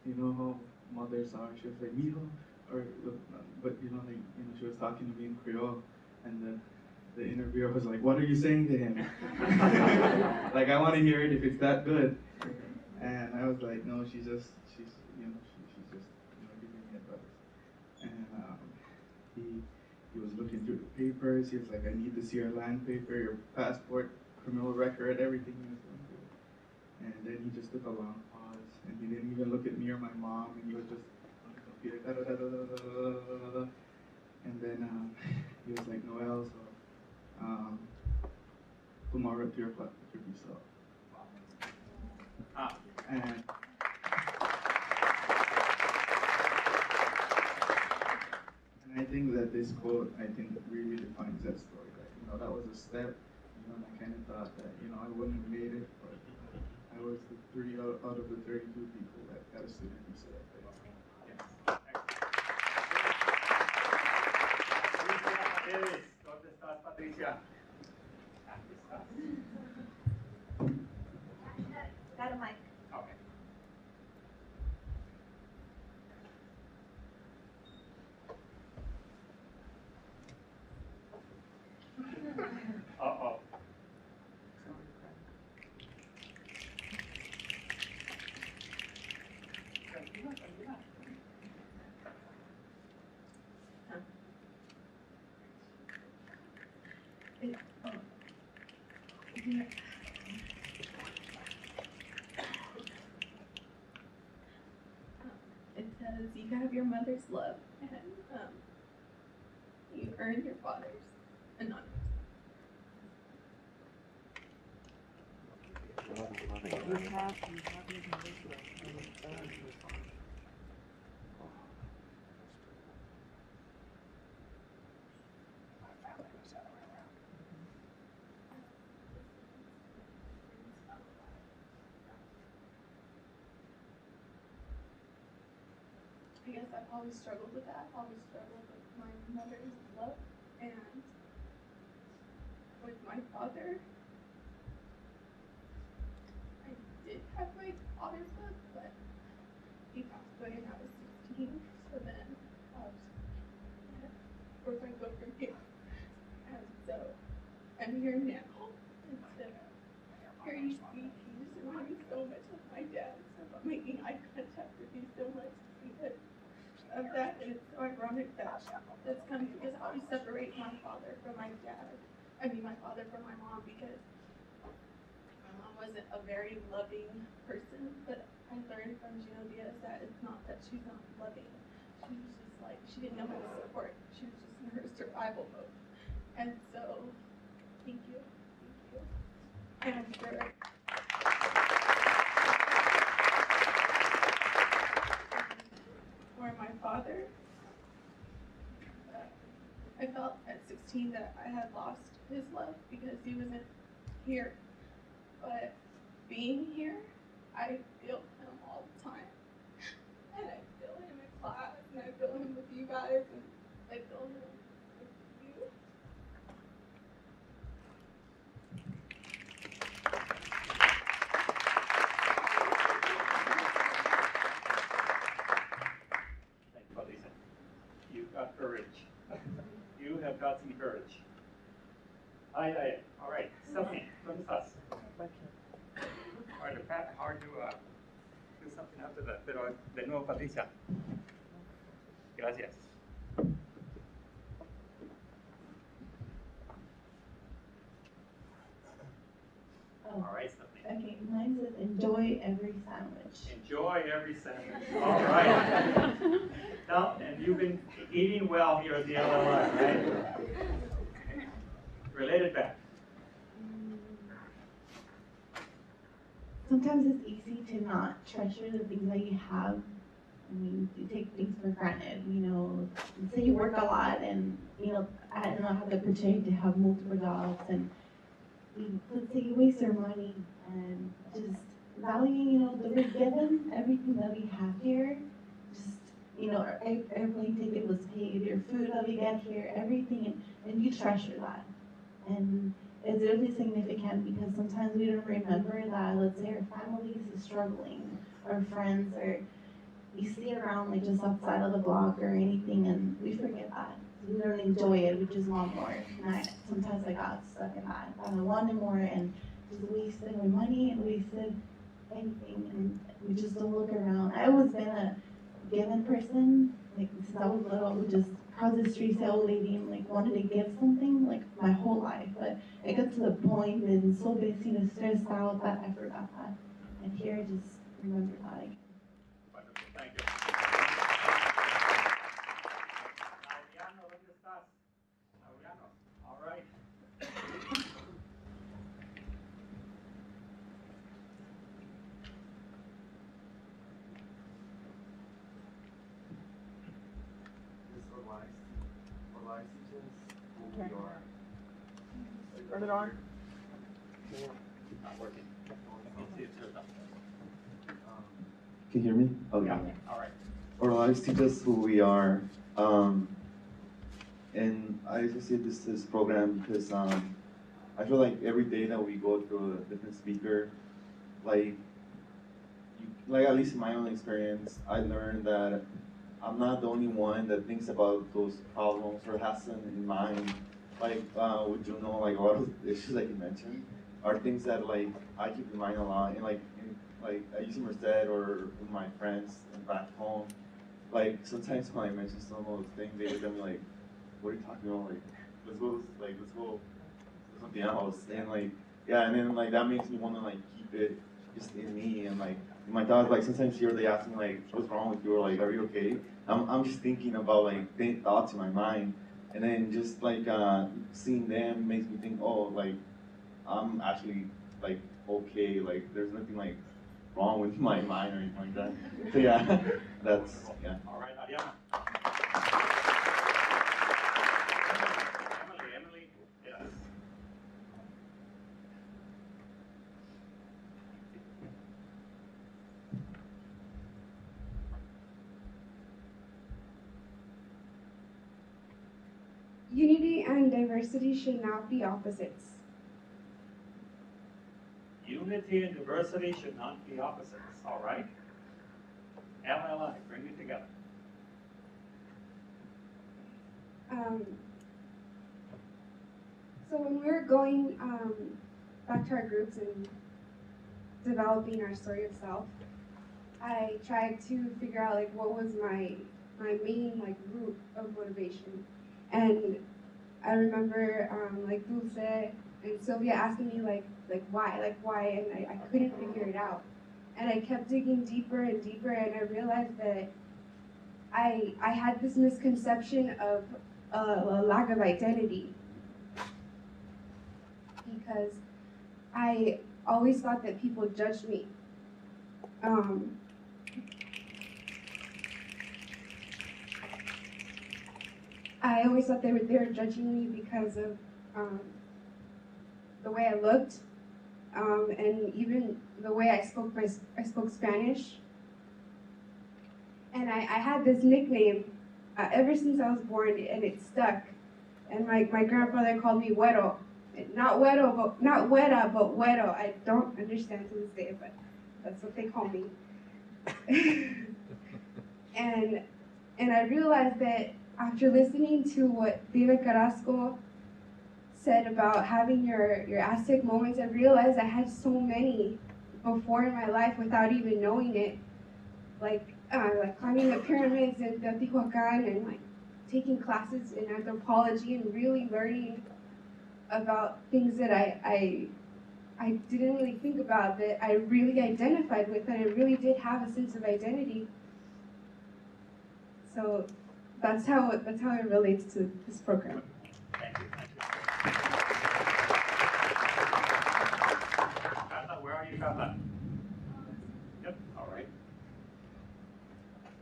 you know how mothers are. She was like, "Mijo," but she was talking to me in Creole, and the interviewer was like, "What are you saying to him?" Like, I want to hear it if it's that good. And I was like, "No, she's just giving me advice." And he was looking through the papers. He was like, "I need to see your land paper, your passport, criminal record, everything." He was going through. And then he just took a long pause, and he didn't even look at me or my mom, and he was just on the computer, da, da, da, da, da, da, da, da. And then he was like, "Noel, so tomorrow at 3 o'clock your visa." And I think that this quote, really defines that story. That, that was a step, and I kind of thought that, I wouldn't have made it, but I was the 3 out of the 32 people that got a student visa that day. ¿Dónde estás, Patricia? Aquí estás. Got a mic. Okay. Uh-oh. Tranquila, tranquila. It says you have your mother's love, and you earn your father's anonymous. I guess I've always struggled with that. Always struggled with my mother's love, and with my father, I did have my father's love, but he passed away when I was 16. So then I was where do I go from here? And so I'm here now, and so here you speak. He just reminds me so much of my dad, so about making eye contact with you so much because of that. And it's so ironic that that's coming because I always separate my father from my dad. My father from my mom, because my mom wasn't a very loving person, but I learned from Genovia that it's not that she's not loving. She was just like, she didn't know how to support. She was just in her survival mode. And so, thank you. And for my father, I felt at 16 that I had lost his love because he wasn't here. But being here, I feel him all the time. And I feel him in class, and I feel him with you guys, and I feel him with you. Thank you, Lisa. You've got courage. You have got some courage. All right, Stephanie, ¿dónde estás? Hard to do something after that, pero de nuevo, Patricia. Gracias. All right, Stephanie. Okay, mine says enjoy every sandwich. Enjoy every sandwich. All right. Now, and you've been eating well here at the LLI, right? Related back. Sometimes it's easy to not treasure the things that you have. I mean, you take things for granted, you know. Say you work a lot and, you know, I don't have the opportunity to have multiple jobs and let's say you waste your money and just valuing, you know, that we're given everything that we have here. Just, you know, our airplane ticket was paid, your food that we get here, everything, and you treasure that. And it's really significant because sometimes we don't remember that, let's say our families is struggling, our friends, or you see around like just outside of the block or anything and we forget that. We don't enjoy it, we just want more. And sometimes I got stuck in that. I wanted more and just wasted my money and wasted anything and we just don't look around. I always been a given person, like since I was little, I would just cross the street, say old lady and like wanted to get something like my whole life. But I got to the point and so busy and stressed out that I forgot that. And here I just remember that again. Wonderful, thank you. Laureano, ¿dónde estás? Laureano, all right. This our lives teach us who we are. Turn it on. Not working. Can you hear me? Okay. Yeah, all right. Our lives teach us who we are. And I associate this program because I feel like every day that we go through a different speaker, like at least in my own experience, I learned that I'm not the only one that thinks about those problems or has them in mind. Like with Juno, like a lot of issues like you mentioned are things that like I keep in mind a lot. And like I use Merced or with my friends and back home, like sometimes when I mention some of those things, they look at me like, "What are you talking about? Let's go do something else." And like yeah, and then like that makes me want to like keep it just in me and like. My thoughts, like sometimes here they ask me like, "What's wrong with you?" or like, "Are you okay?" I'm just thinking about like thoughts in my mind, and then just like seeing them makes me think, oh, like I'm actually like okay, like there's nothing like wrong with my mind or anything like that. So yeah, that's yeah. All right, Ariana. Emily, yes. Unity and diversity should not be opposites. Unity and diversity should not be opposites, all right? LLI, bring it together. So when we were going back to our groups and developing our story of self, I tried to figure out like what was my main like root of motivation. And I remember like Dulce and Sylvia asking me like why, and I couldn't figure it out. And I kept digging deeper and deeper, and I realized that I had this misconception of a lack of identity because I always thought that people judged me. I always thought they were judging me because of the way I looked, and even the way I spoke Spanish. And I had this nickname ever since I was born, and it stuck. And my grandfather called me Güero. Not Güero, but not Güera, but Güero. I don't understand to this day, but that's what they call me. and I realized that after listening to what David Carrasco said about having your Aztec moments, I realized I had so many before in my life without even knowing it. Like climbing the pyramids in Teotihuacan and like taking classes in anthropology and really learning about things that I I didn't really think about that I really identified with, and I really did have a sense of identity. So that's how it relates to this program. Thank you. Carla, where are you, Carla? Yep, all right.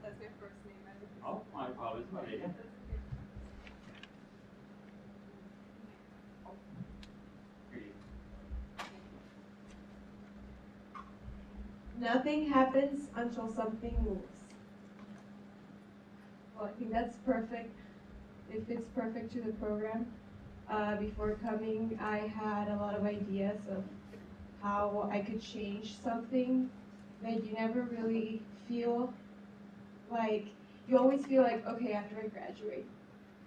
That's my first name. Oh, my apologies, Maria. Nothing happens until something moves. Well, I think that's perfect. It fits perfect to the program. Before coming, I had a lot of ideas of how I could change something, but you never really feel like, you always feel like, okay, after I graduate,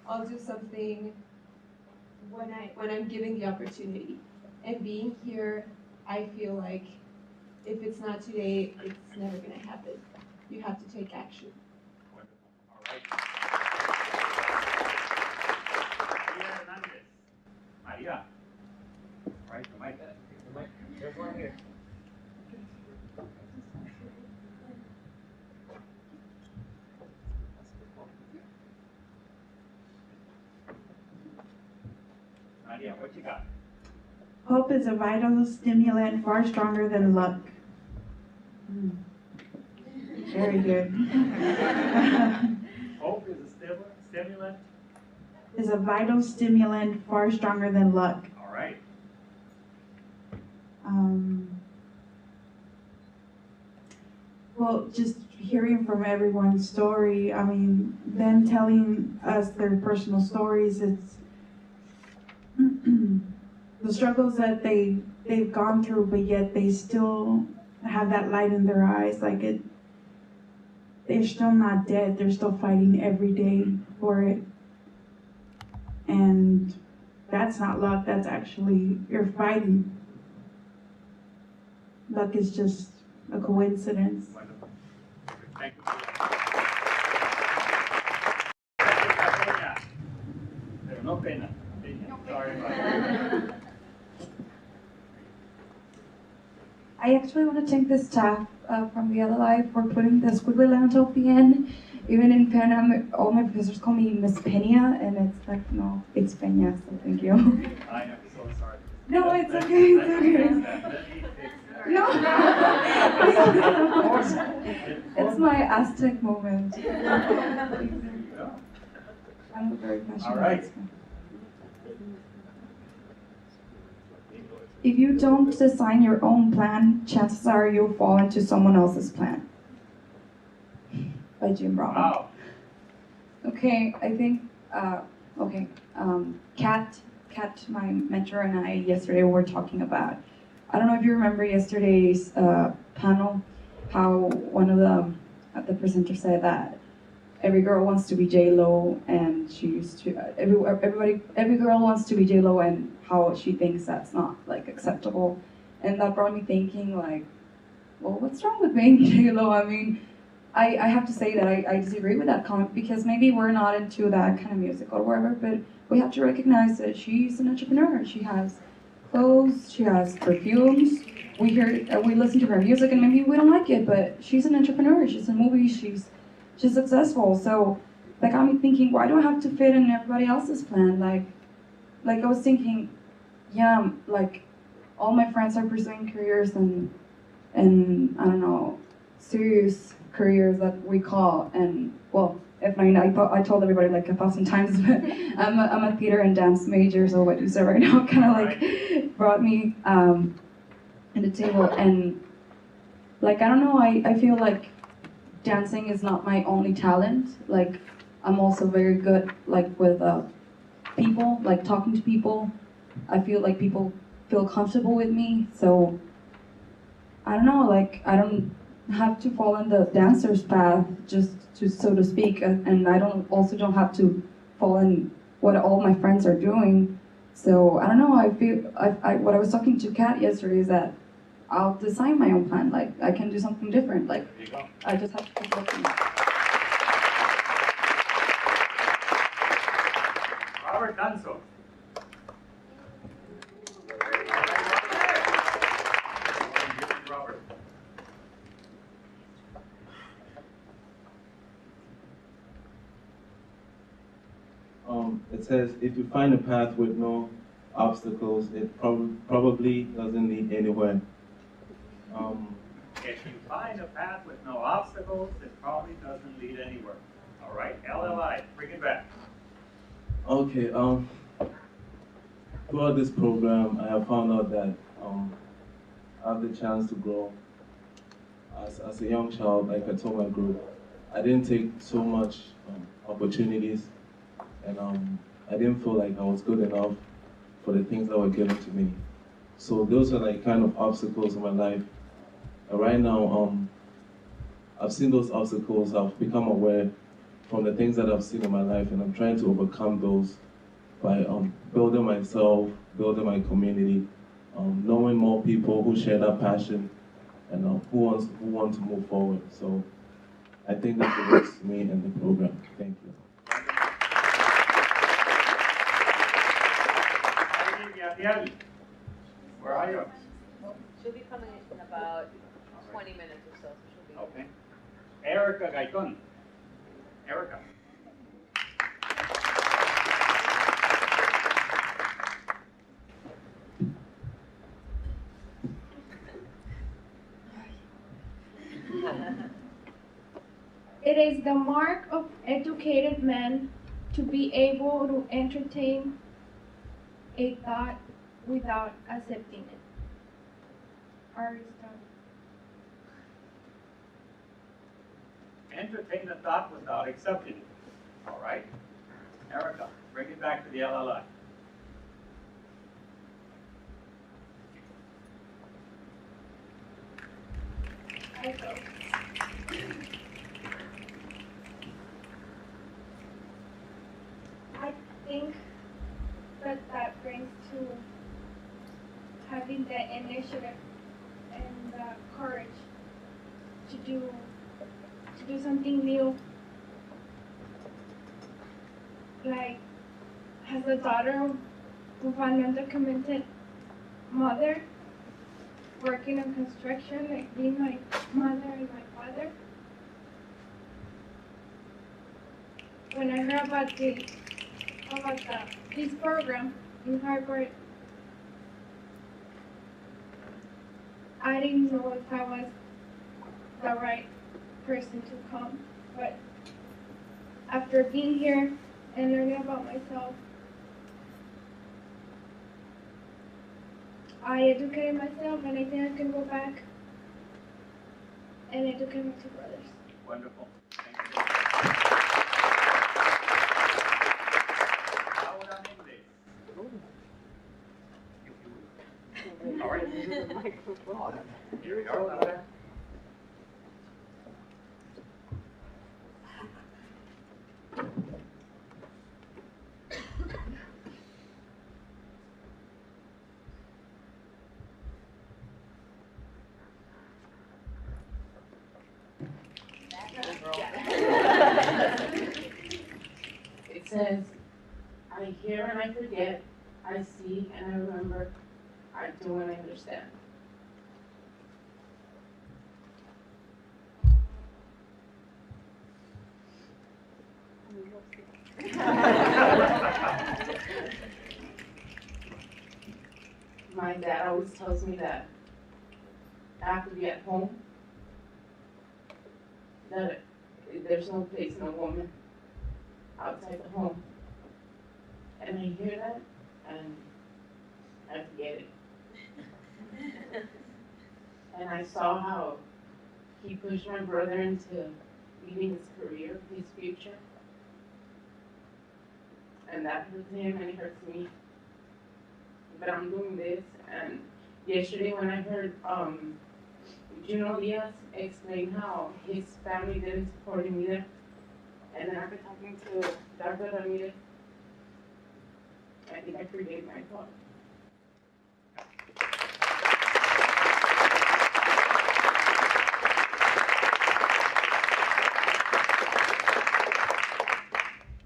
I'll do something when I'm given the opportunity. And being here, I feel like if it's not today, it's never going to happen. You have to take action. Wonderful. All right. Maria Hernandez. Maria. Right, the mic. There's one here. Maria, what you got? Hope is a vital stimulant far stronger than luck. Very good. Hope is a stimulant. Is a vital stimulant far stronger than luck. All right. Well, just hearing from everyone's story, I mean, them telling us their personal stories, it's the struggles that they've gone through, but yet they still have that light in their eyes, like they're still not dead, they're still fighting every day for it. And that's not luck, that's actually, you're fighting. Luck is just a coincidence. Wonderful. Thank you. Sonia. Pero no pena. Sorry about that. I actually want to thank the staff from the LLI for putting the squiggly lines at the end. Even in Pen, all my professors call me Miss Peña, and it's like, no, it's Peña, so thank you. I am so sorry. No, it's okay, it's okay. No, it's my Aztec moment. I'm very passionate. All right. If you don't design your own plan, chances are you'll fall into someone else's plan. By Jim Rohn. Wow. Okay, I think, Kat, my mentor, and I yesterday were talking about, I don't know if you remember yesterday's panel, how one of the presenters said that every girl wants to be J-Lo, and she used to, every girl wants to be J-Lo, and how she thinks that's not like acceptable. And that brought me thinking like, well, what's wrong with being J-Lo? I mean, I have to say that I disagree with that comment, because maybe we're not into that kind of music or whatever, but we have to recognize that she's an entrepreneur. She has clothes, she has perfumes. We listen to her music, and maybe we don't like it, but she's an entrepreneur. She's in movies. She's successful. So that got me thinking, why do I have to fit in everybody else's plan? Like I was thinking, yeah, like all my friends are pursuing careers and I don't know, serious careers that we call, and well, Efrain, I told everybody like 1,000 times, but I'm a theater and dance major, so what you said right now kind of like brought me in the table. And like, I don't know, I feel like dancing is not my only talent. Like, I'm also very good like with people, like talking to people. I feel like people feel comfortable with me, so I don't know, like I don't have to fall in the dancer's path, just to, so to speak, and I don't have to fall in what all my friends are doing. So I don't know, I feel, what I was talking to Kat yesterday is that I'll design my own plan, like I can do something different, like I just have to keep looking. Robert Danzo. says, if you find a path with no obstacles, it probably doesn't lead anywhere. If you find a path with no obstacles, it probably doesn't lead anywhere. All right, LLI, bring it back. Okay, throughout this program, I have found out that I have the chance to grow. As a young child, like I told my group, I didn't take so much opportunities, and I didn't feel like I was good enough for the things that were given to me. So those are like kind of obstacles in my life. And right now, I've seen those obstacles, I've become aware from the things that I've seen in my life, and I'm trying to overcome those by building myself, building my community, knowing more people who share that passion, and who want to move forward. So I think that relates to me and the program. Thank you. Where are you? She'll be coming in about 20 minutes or so. She'll be. Okay. Erica Gaiton. Erica. It is the mark of educated men to be able to entertain a thought without accepting it. Aristotle. Entertain a thought without accepting it. All right. Erica, bring it back to the LLI. I go. I think that brings to having the initiative and the courage to do something new. Like, as a daughter of an undocumented mother, working in construction, like being my mother and my father. When I heard about this program in Harvard, I didn't know if I was the right person to come, but after being here and learning about myself, I educated myself, and I think I can go back and educate my two brothers. Wonderful. Thank you. Ahora Méndez. All right. Here we go. Laura. It says, I hear and I forget, I see and I remember, I do and I understand. My dad always tells me that I have to be at home, that there's no place in a woman outside the home. And I hear that, and I forget it. And I saw how he pushed my brother into leaving his career, his future. And that hurts him and it hurts me. But I'm doing this, and yesterday when I heard Diaz explain how his family didn't support him either, and then after talking to Dr. Ramirez, I think I forgave my thought.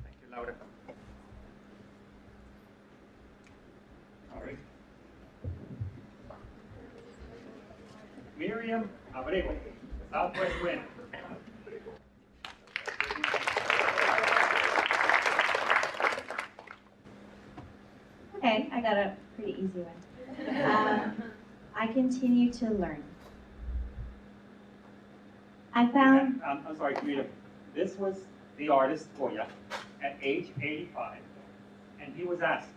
Thank you, Laura. All right. Miriam Abrego, Southwest Wind. I got a pretty easy one. I continue to learn. I found. I'm sorry, Rita. This was the artist for you at age 85, and he was asked,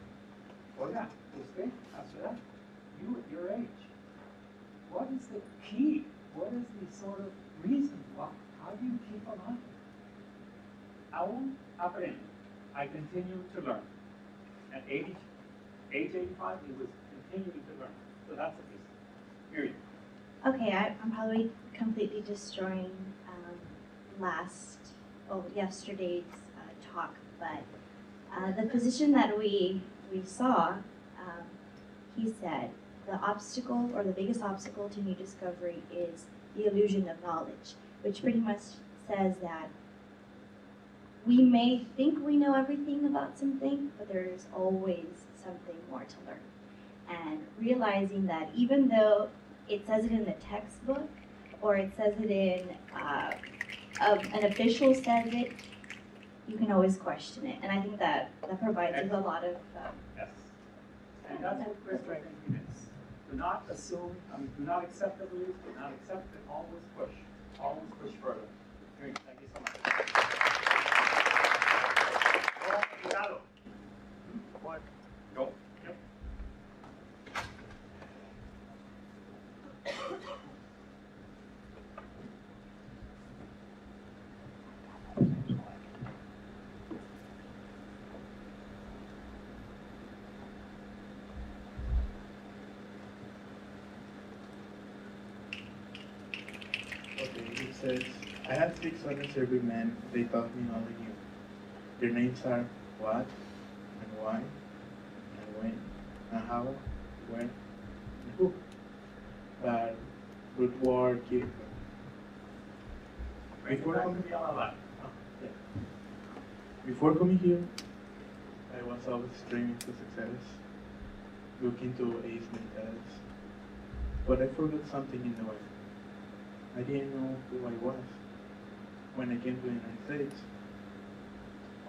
"Oiga, usted, after that, you at your age, what is the key? What is the sort of reason? How do you keep alive?" Aún aprendo. I continue to learn. At age 85, he was continuing to learn. So that's a piece. Period. Okay, I'm probably completely destroying yesterday's talk, but the physician that we saw, he said the obstacle or the biggest obstacle to new discovery is the illusion of knowledge, which pretty much says that we may think we know everything about something, but there's always something more to learn. And realizing that even though it says it in the textbook, or it says it in, an official says it, you can always question it. And I think that provides us a lot of... Yes. And that's what Chris recommends. Do not assume, do not accept the belief, do not accept it, always push further. Thank you so much. What? Go. Yep. Okay, it says, I had 6 other servicemen, they taught me all I knew. Their names are what, and why, and when, and how, when, and who. But Woodward gave them. Before coming here, I was always straining to success, looking to ace my tests. But I forgot something in the way. I didn't know who I was. When I came to the United States,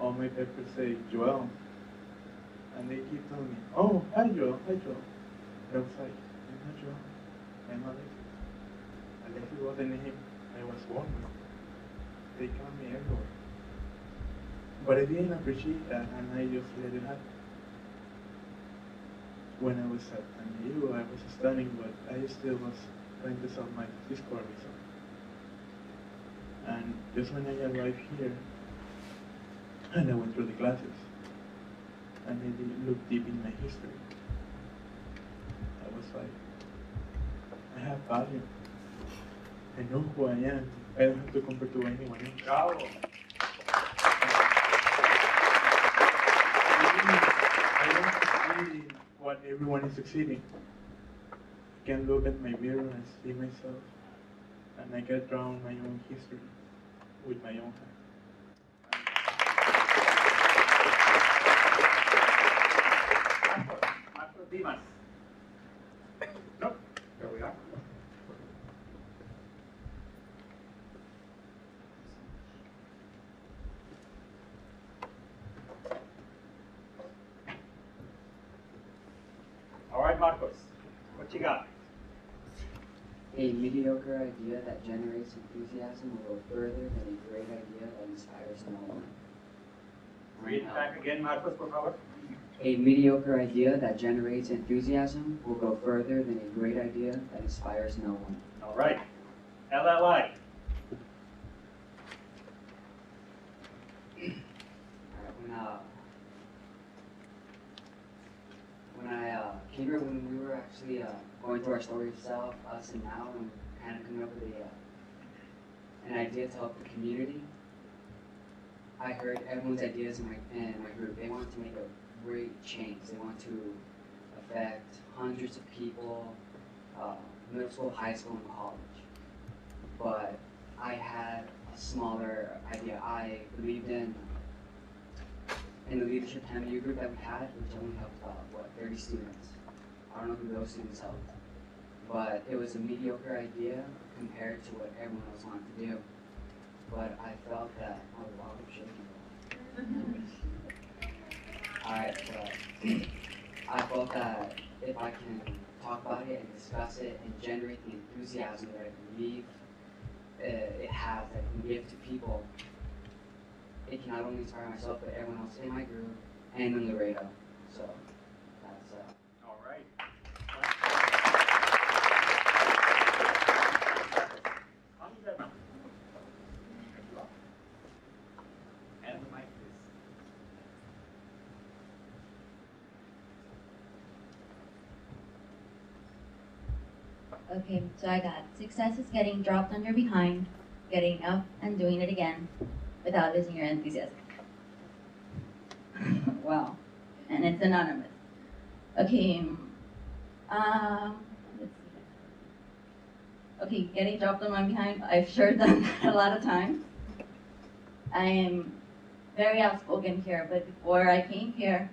all my papers say Joel. And they keep telling me, oh, hi Joel, hi Joel. I was like, I'm not Joel, I'm Alexis. Alexis was the name I was born with. They call me everywhere. But I didn't appreciate that, and I just let it happen. When I was at SEIU, I was studying, but I still was trying to solve my Discord result. And just when I arrived here, and I went through the classes, and I looked deep in my history, I was like, I have value. I know who I am. I don't have to compare to anyone else. Bravo. I don't succeed in what everyone is succeeding. I can look at my mirror and see myself, and I can draw my own history with my own hand. Dimas. Nope. There we are. All right, Marcos, what you got? A mediocre idea that generates enthusiasm will go further than a great idea that inspires no one. Read it back again, Marcos, por favor. A mediocre idea that generates enthusiasm will go further than a great idea that inspires no one. All right. LLI. When I came here, when we were actually going through our story of self, us and now, and kind of coming up with an idea to help the community, I heard everyone's ideas in my group. They wanted to make a great change. They want to affect hundreds of people, middle school, high school, and college. But I had a smaller idea. I believed in the leadership MU group that we had, which only helped about, 30 students. I don't know who those students helped. But it was a mediocre idea compared to what everyone else wanted to do. But I felt that, oh wow, I'm shaking. Alright, I felt that if I can talk about it and discuss it and generate the enthusiasm that I believe it has, that I can give to people, it can not only inspire myself, but everyone else in my group and in Laredo. So that's All right. And the mic, please. Okay, so I got success is getting dropped on your behind, getting up and doing it again without losing your enthusiasm. Wow, and it's anonymous. Okay, let's see. Okay, getting dropped on my behind, I've sure done that a lot of times. I am very outspoken here, but before I came here,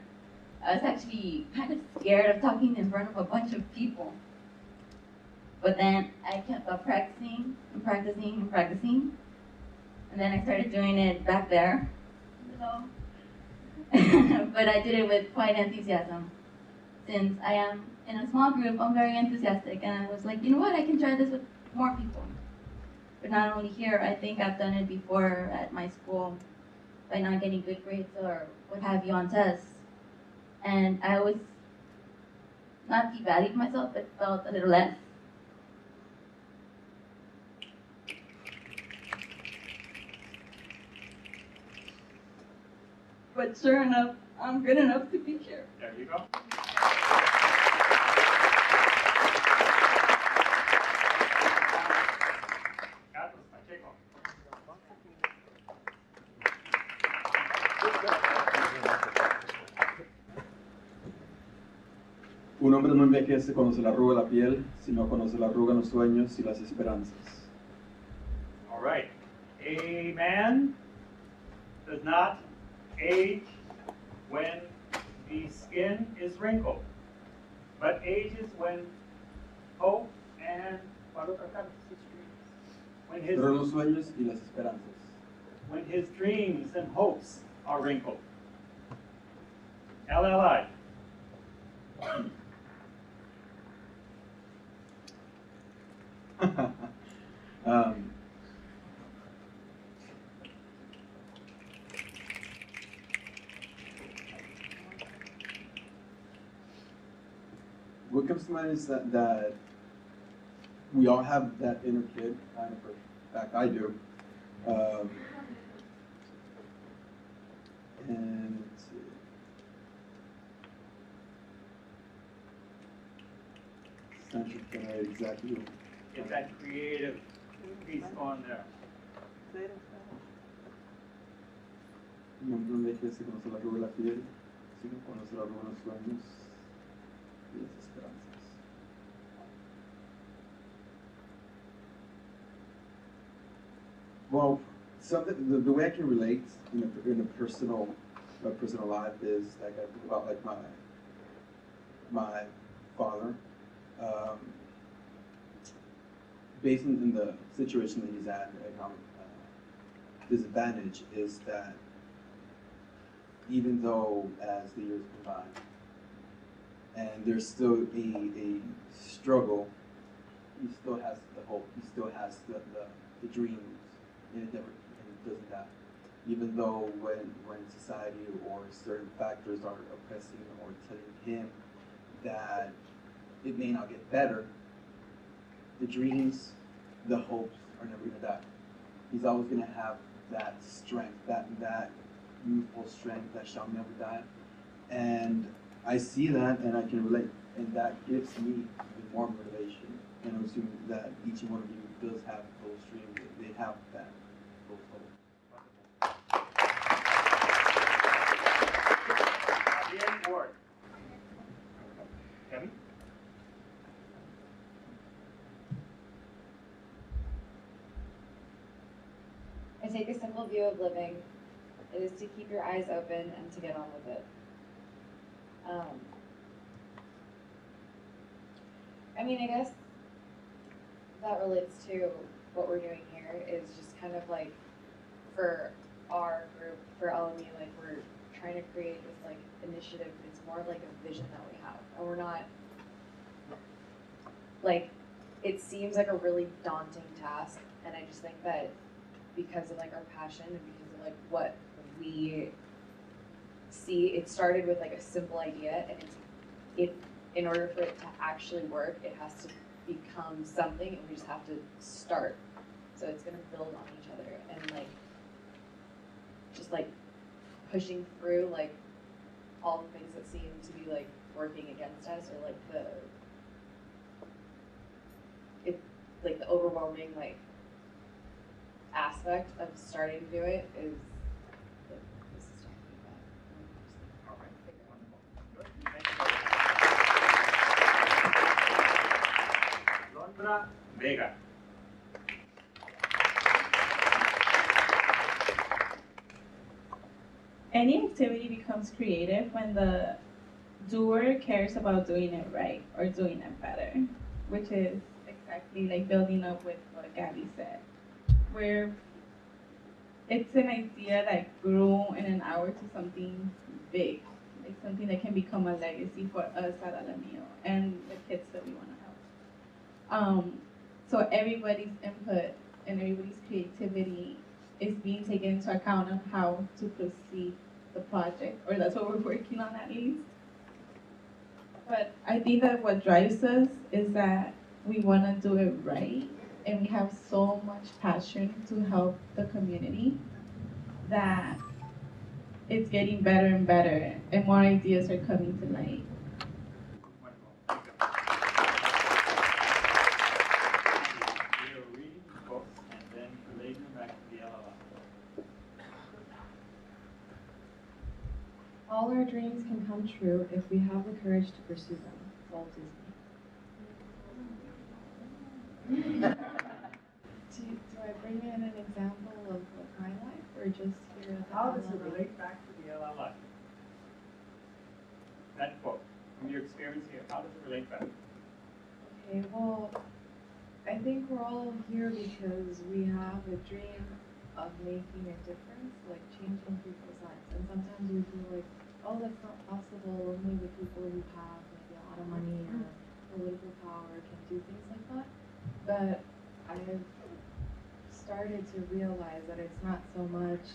I was actually kind of scared of talking in front of a bunch of people. But then I kept on practicing and practicing and practicing. And then I started doing it back there. But I did it with quite enthusiasm. Since I am in a small group, I'm very enthusiastic. And I was like, you know what, I can try this with more people. But not only here, I think I've done it before at my school by not getting good grades or what have you on tests. And I always not devalued myself, but felt a little less. But sure enough, I'm good enough to be here. There you go. Un hombre no envejece cuando se le arruga la piel, sino cuando se le arrugan los sueños y las esperanzas. All right. A man does not age when the skin is wrinkled, but ages when hope and Pero los sueños y las esperanzas. when his dreams and hopes are wrinkled. LLI. What comes to mind is that we all have that inner kid, kind of, in fact I do. And let's see. It's not sure if I exactly. Get that creative piece on there. No envejece cuando se le arruga la piel, sino cuando se le arrugan los sueños y las esperanzas. Well, something the way I can relate in a personal life is like I think about like my father. Based on the situation that he's at, the economic disadvantage is that even though as the years go by, and there's still a struggle, he still has the hope, he still has the dreams, and it doesn't die. Even though when society or certain factors are oppressing or telling him that it may not get better, the dreams, the hopes are never gonna die. He's always gonna have that strength, that youthful strength that shall never die. And I see that and I can relate, and that gives me even more motivation. And I'm assuming that each one of you does have those dreams, they have that, those hopes. Kevin? I take a simple view of living. It is to keep your eyes open and to get on with it. I mean, I guess that relates to what we're doing here is just kind of like for our group, for LMU, like we're trying to create this like initiative. It's more like a vision that we have, and we're not like, it seems like a really daunting task, and I just think that because of like our passion and because of like what we see, it started with like a simple idea, and in order for it to actually work, it has to become something, and we just have to start. So it's gonna build on each other, and like just like pushing through like all the things that seem to be like working against us, or like the overwhelming like aspect of starting to do it is like, this is talking about. All right. Wonderful. Good. Thank you. Londra Vega. Any activity becomes creative when the doer cares about doing it right or doing it better, which is exactly like building up with what Gabby said, where it's an idea that grew in an hour to something big, like something that can become a legacy for us at Alameo and the kids that we want to help. So everybody's input and everybody's creativity is being taken into account on how to proceed the project, or that's what we're working on at least. But I think that what drives us is that we want to do it right, and we have so much passion to help the community that it's getting better and better, and more ideas are coming to light. We are reading books and then relating them back to the LLI. All our dreams can come true if we have the courage to pursue them. Walt Disney. Do I bring in an example of my life, or just here at the How does it LLI? relate back to the LLI? That quote, from your experience here, how does it relate back? Okay, well, I think we're all here because we have a dream of making a difference, like changing people's lives. And sometimes we feel like, oh, that's not possible. Only the people who have maybe a lot of money or political power can do things like that. But I've started to realize that it's not so much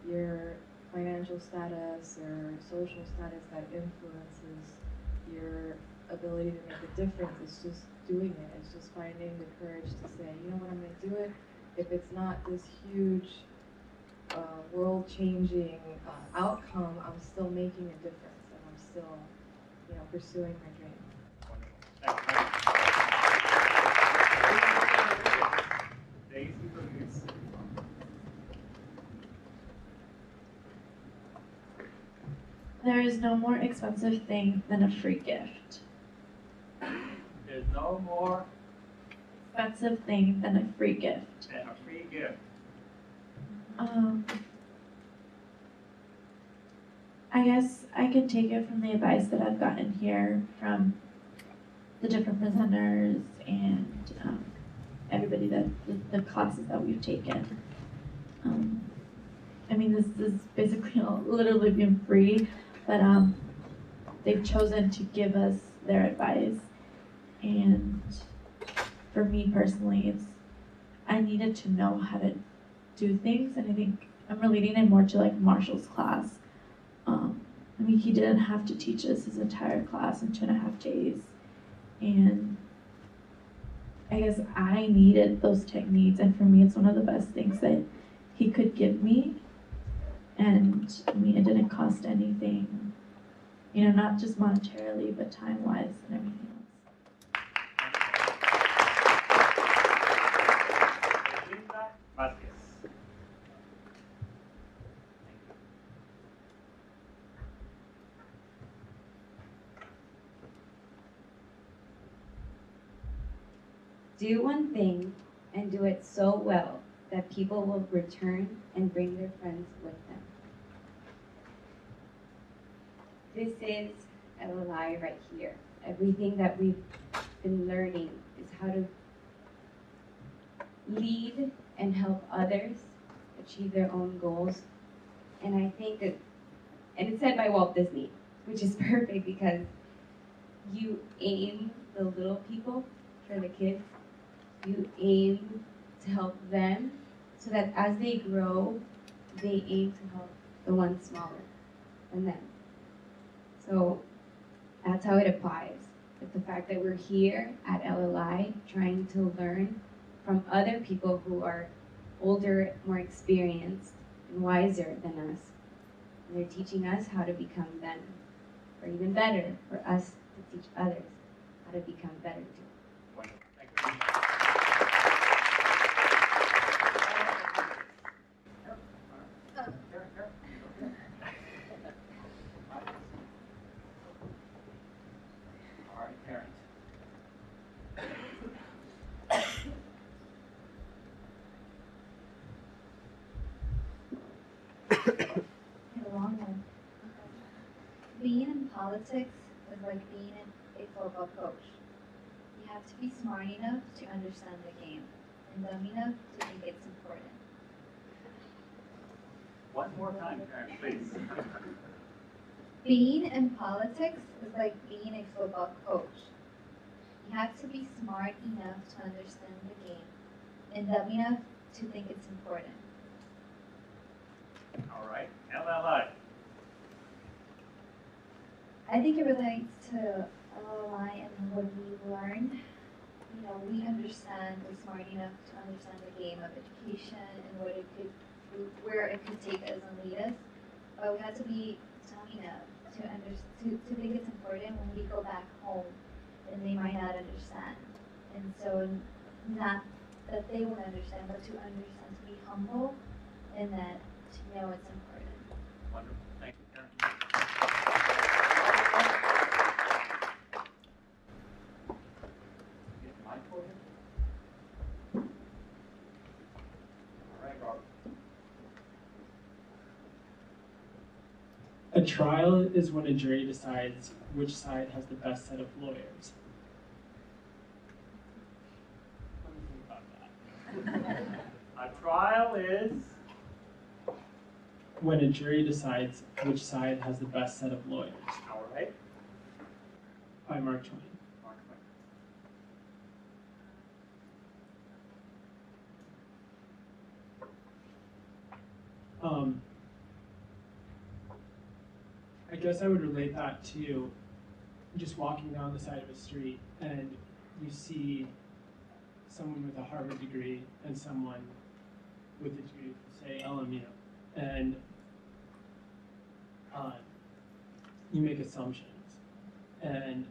your financial status or social status that influences your ability to make a difference. It's just doing it. It's just finding the courage to say, you know what, I'm going to do it. If it's not this huge, world-changing outcome, I'm still making a difference, and I'm still, pursuing my dream. Daisy Bernice. There is no more expensive thing than a free gift. There's no more Expensive thing than a free gift. than a free gift. I guess I could take it from the advice that I've gotten here from the different presenters and everybody that the classes that we've taken. I mean, this is basically literally been free, but they've chosen to give us their advice. And for me personally, I needed to know how to do things, and I think I'm relating it more to like Marshall's class. I mean, he didn't have to teach us his entire class in 2.5 days, and I guess I needed those techniques, and for me, it's one of the best things that he could give me. And I mean, it didn't cost anything, not just monetarily, but time-wise and everything else. Do one thing and do it so well that people will return and bring their friends with them. This is LLI right here. Everything that we've been learning is how to lead and help others achieve their own goals. And I think that And it's said by Walt Disney, which is perfect because you aim the little people for the kids. You aim to help them so that as they grow, they aim to help the ones smaller than them. So that's how it applies. It's the fact that we're here at LLI trying to learn from other people who are older, more experienced, and wiser than us. And they're teaching us how to become them, or even better, for us to teach others how to become better too. Wonderful. Thank you. All right, parents. The long one. Being in politics is like being a football coach. You have to be smart enough to understand the game and dumb enough to think it's important. One more time, parents, please. Being in politics is like being a football coach. You have to be smart enough to understand the game and dumb enough to think it's important. All right, LLI. I think it relates to LLI and what we learned. You know, we understand, we're smart enough to understand the game of education and what it could, where it could take us and lead us. But we have to be dumb enough to think it's important when we go back home and they might not understand. And so not that they won't understand, but to understand, to be humble and that to know it's important. Wonderful. Thank you, Karen. Get the mic for him. All right, Robert. A trial is when a jury decides which side has the best set of lawyers. What do you think about that? A trial is? When a jury decides which side has the best set of lawyers. All right. By Mark Twain. Mark Twain. I guess I would relate that to just walking down the side of a street and you see someone with a Harvard degree and someone with a degree from, say, LMU. And you make assumptions. And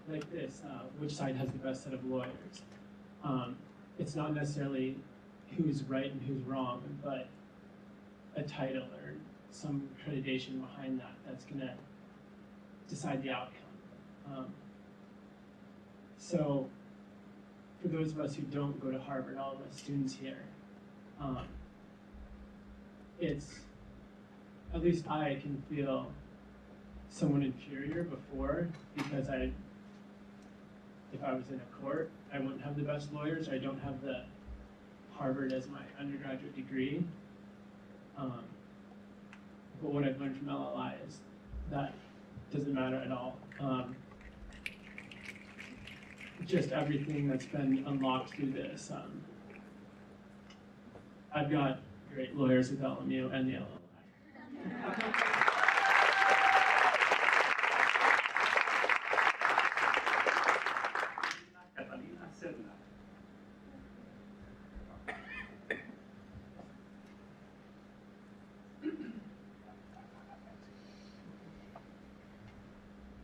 like this, which side has the best set of lawyers? It's not necessarily who's right and who's wrong, but a title or some accreditation behind that that's going to decide the outcome. So for those of us who don't go to Harvard, all of us students here, it's, at least I can feel somewhat inferior before because if I was in a court, I wouldn't have the best lawyers. I don't have the Harvard as my undergraduate degree. But what I've learned from LLI is that doesn't matter at all. Just everything that's been unlocked through this. I've got great lawyers with LMU and the LLI.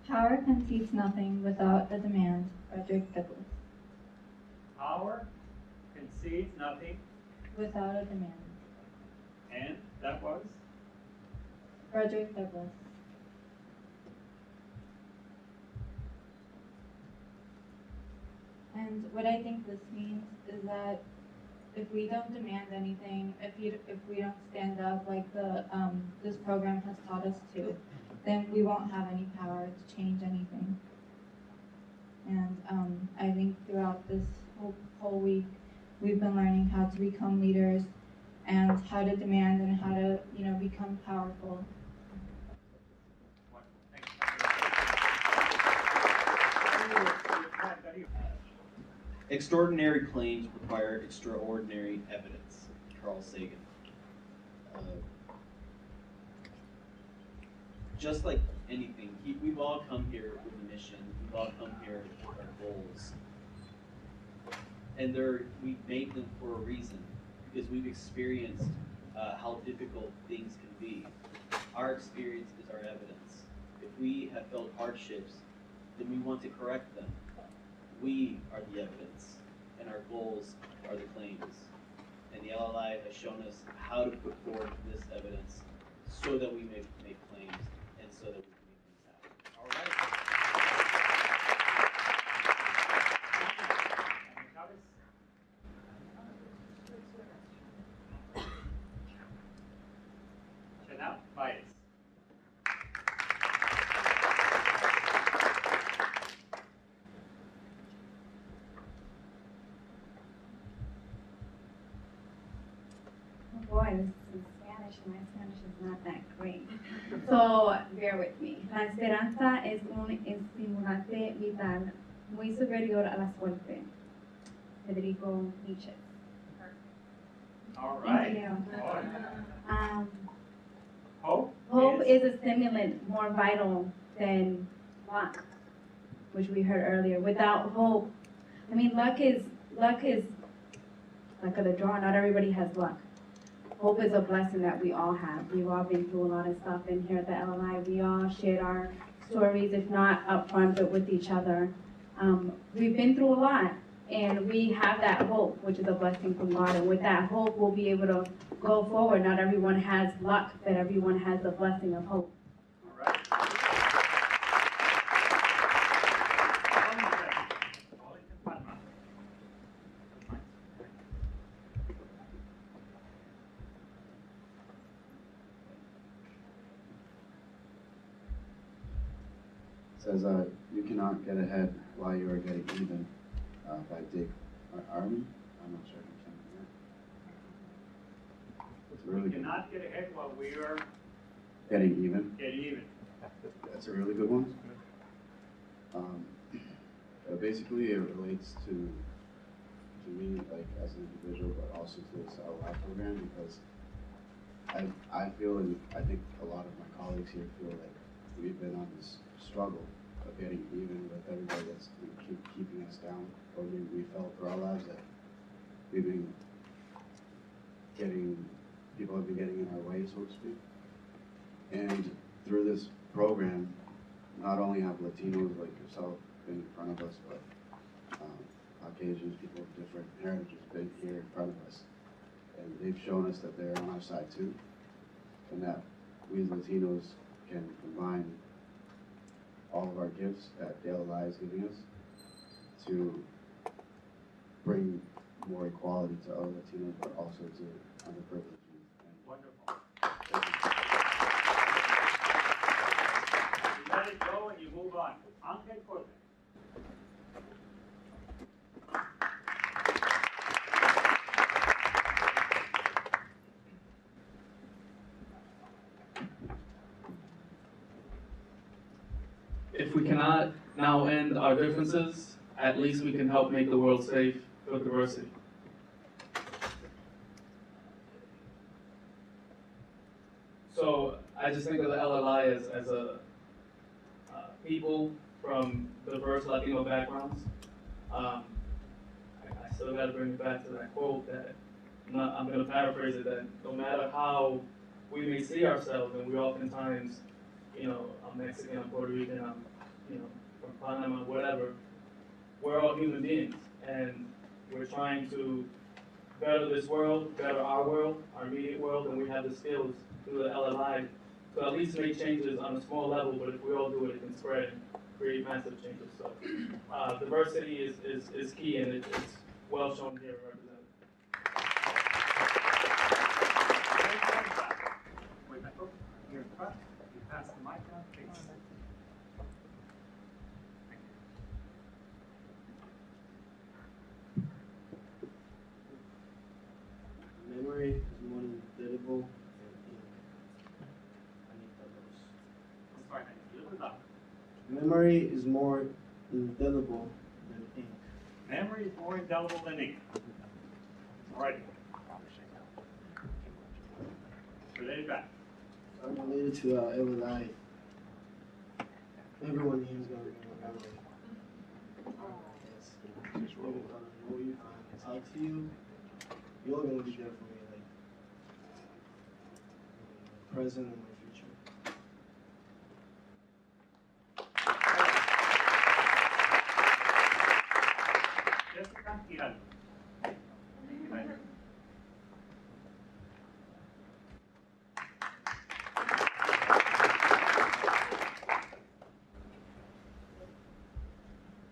Power concedes nothing without a demand. Frederick Douglass. Power concedes nothing. Without a demand. And that was? Frederick Douglass. And what I think this means is that if we don't demand anything, if we don't stand up like this program has taught us to, then we won't have any power to change anything. And I think throughout this whole week, we've been learning how to become leaders and how to demand and how to, become powerful. Extraordinary claims require extraordinary evidence. Carl Sagan. Just like anything, we've all come here with a mission. We've all come here with our goals. And we've made them for a reason, because we've experienced how difficult things can be. Our experience is our evidence. If we have felt hardships, then we want to correct them. We are the evidence, and our goals are the claims. And the LLI has shown us how to put forward this evidence so that we may make claims and so that we can make things happen. All right. Chanel Baez. Oh boy, this is Spanish, and my Spanish is not that great. So bear with me. La esperanza es un estimulante vital muy superior a la suerte. Federico Nietzsche. All right. Thank you. Hope? Hope is a stimulant more vital than luck, which we heard earlier. Without hope, I mean, luck is luck of the draw. Not everybody has luck. Hope is a blessing that we all have. We've all been through a lot of stuff in here at the LLI. We all shared our stories, if not up front, but with each other. We've been through a lot, and we have that hope, which is a blessing from God. And with that hope, we'll be able to go forward. Not everyone has luck, but everyone has the blessing of hope. All right. Says, you cannot get ahead while you are getting even, by Dick Army. I'm not sure if I'm saying that. It's a really We good. cannot get ahead while we are Getting even. getting even. That's a really good one. Basically, it relates to me, like as an individual, but also to this LI program, because I feel, and I think a lot of my colleagues here feel like we've been on this struggle of getting even with everybody that's keeping us down, or we felt through our lives that we've been getting, people have been getting in our way, so to speak. And through this program, not only have Latinos like yourself been in front of us, but Caucasians, people of different heritages been here in front of us. And they've shown us that they're on our side too, and that we as Latinos can combine all of our gifts that the LLI is giving us to bring more equality to other Latinos, but also to underprivileged youth. Wonderful. You let it go and you move on. Angel Corte. If we cannot now end our differences, at least we can help make the world safe for diversity. So I just think of the LLI as a people from diverse Latino backgrounds. I still got to bring it back to that quote that I'm going to paraphrase it, that no matter how we may see ourselves, and we oftentimes, you know, I'm Mexican, I'm Puerto Rican, I'm, you know, from Panama, whatever, we're all human beings, and we're trying to better this world, better our world, our immediate world, and we have the skills through the LLI to at least make changes on a small level, but if we all do it, it can spread and create massive changes. So diversity is key, and it's well shown here and represented. Wait, back up. Here in front. You pass the mic down, please. Memory is more indelible than ink. Sorry, man. A little bit louder. Memory is more indelible than ink. Memory is more indelible than ink. All right. Related back. I'm related to Eliseo. Everyone here is going to remember. Yes. Know you, talk to you. You're going to be there for me, like present and my future. Jessica Giraldo.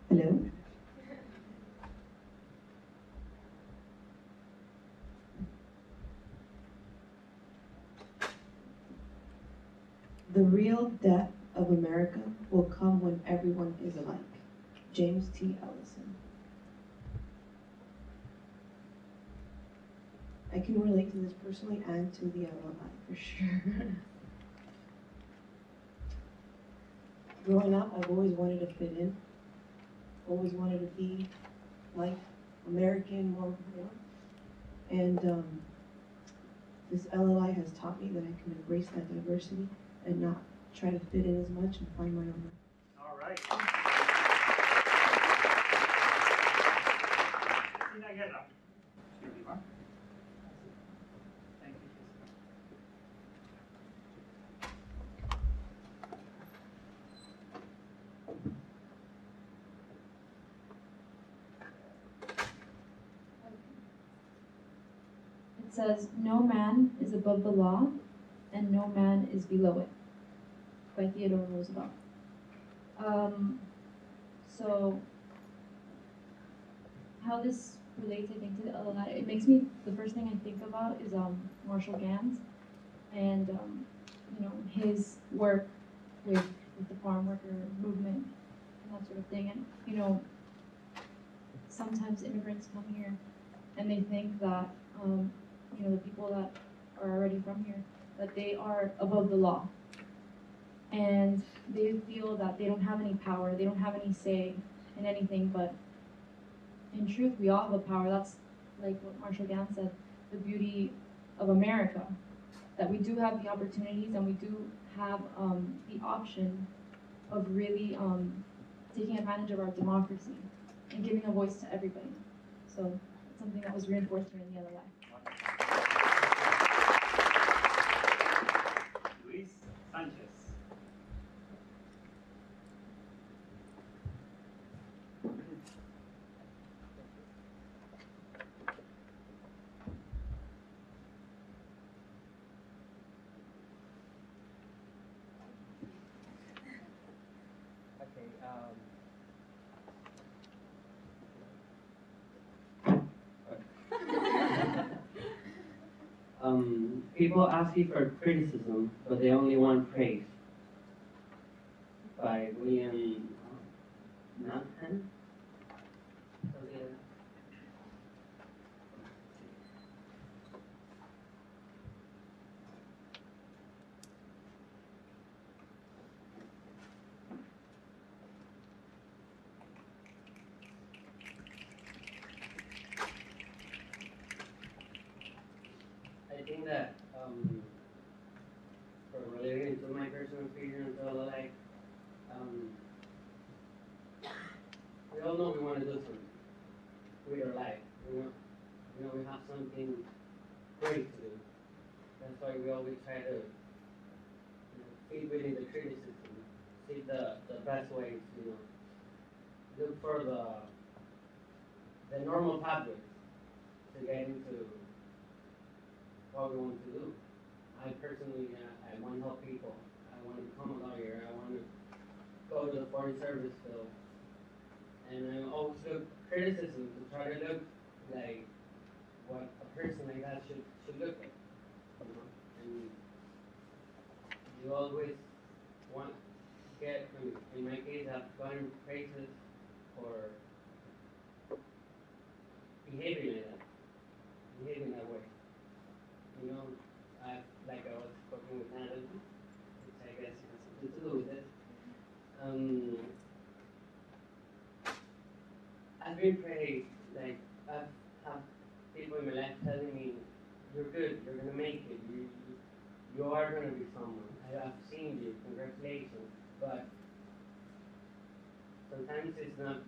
Hello. The real death of America will come when everyone is alike. James T. Ellison. I can relate to this personally and to the LLI for sure. Growing up, I've always wanted to fit in. Always wanted to be like American, more, And this LLI has taught me that I can embrace that diversity and not try to fit in as much and find my own way. All right. Cristina Guerra. Thank you. It says, "No man is above the law, and no man is below it," by Theodore Roosevelt. So, how this relates, I think, to the LLI, it makes me, the first thing I think about is Marshall Gans, and his work with the farm worker movement and that sort of thing. And sometimes immigrants come here and they think that the people that are already from here, that they are above the law. And they feel that they don't have any power, they don't have any say in anything, but in truth, we all have a power. That's like what Marshall Gans said, the beauty of America, that we do have the opportunities and we do have the option of really taking advantage of our democracy and giving a voice to everybody. So it's something that was reinforced here in the LLI. Luis Sanchez. Okay, people ask you for criticism, but they only want praise. By William Nathan. I think that for relating to my personal experience, like we all know we want to do something with our life. We have something great to do. That's why we always try to feed within the criticism, see the best ways, look for the normal pathways to get into what we want to do. I personally, I want to help people. I want to become a lawyer. I want to go to the foreign service field. And I always look criticism to try to look like what a person like that should look like. And you always want to get, in my case, I've gotten praises for behaving like that, behaving that way. Like I was talking with Natalie, which I guess has something to do with it. I I've been prayed, like, I've had people in my life telling me, you're good, you're gonna make it, you are gonna be someone. I've seen you, congratulations. But sometimes it's not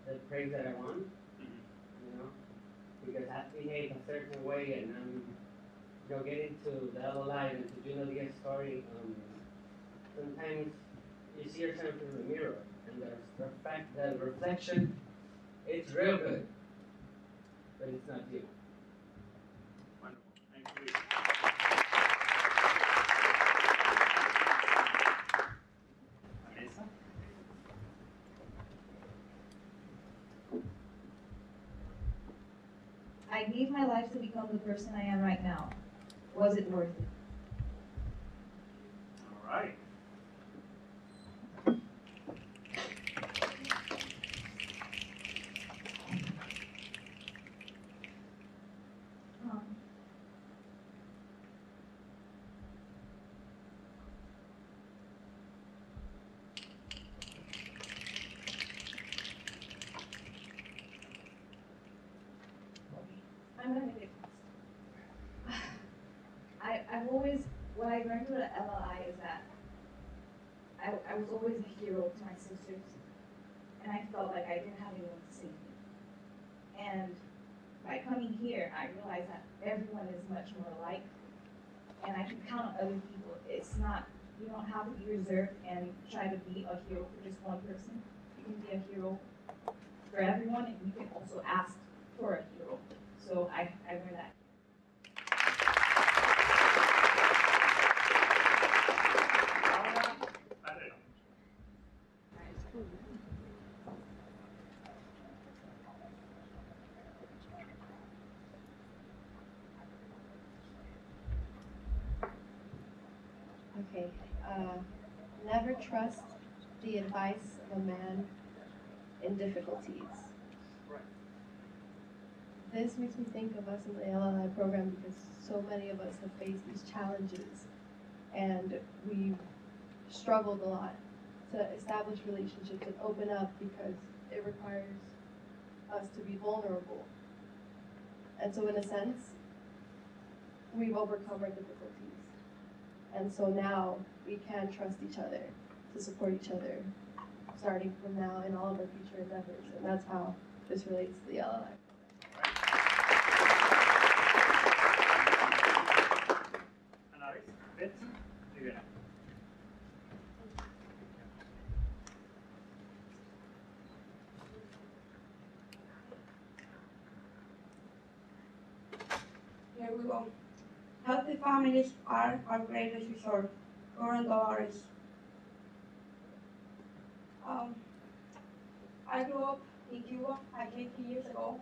the praise that I want, you know, because I behave a certain way and getting to the other life and to the story, sometimes you see yourself in the mirror and the reflection, it's real good, but it's not you. Wonderful, thank you. Vanessa? I gave my life to become the person I am right now. Was it worth it? All right. I'm gonna make it fast. I've always, what I learned with LLI is that I was always a hero to my sisters, and I felt like I didn't have anyone to save me. And by coming here, I realized that everyone is much more alike, and I can count on other people. It's not, you don't have to be reserved and try to be a hero for just one person. You can be a hero for everyone, and you can also ask for a hero. So I learned that. Okay. Never trust the advice of a man in difficulties. This makes me think of us in the LLI program because so many of us have faced these challenges and we've struggled a lot to establish relationships and open up because it requires us to be vulnerable. And so in a sense, we've overcome our difficulties. And so now we can trust each other to support each other starting from now in all of our future endeavors. And that's how this relates to the LLI. Here we go. Healthy families are our greatest resource. Current Dolores. I grew up in Cuba. I came 2 years ago,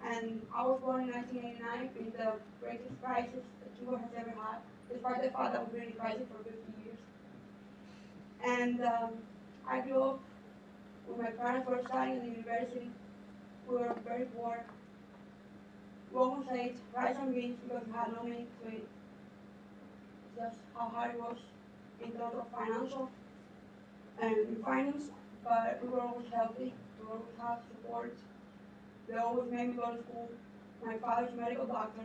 and I was born in 1989 in the greatest crisis that Cuba has ever had, despite the fact that we've been in crisis for 50 years. And I grew up with my parents were studying at the university. We were very poor. We almost ate rice and beans because we had no money to eat. Just how hard it was in terms of financial and in finance, but we were always healthy. We always had support. They always made me go to school. My father's a medical doctor,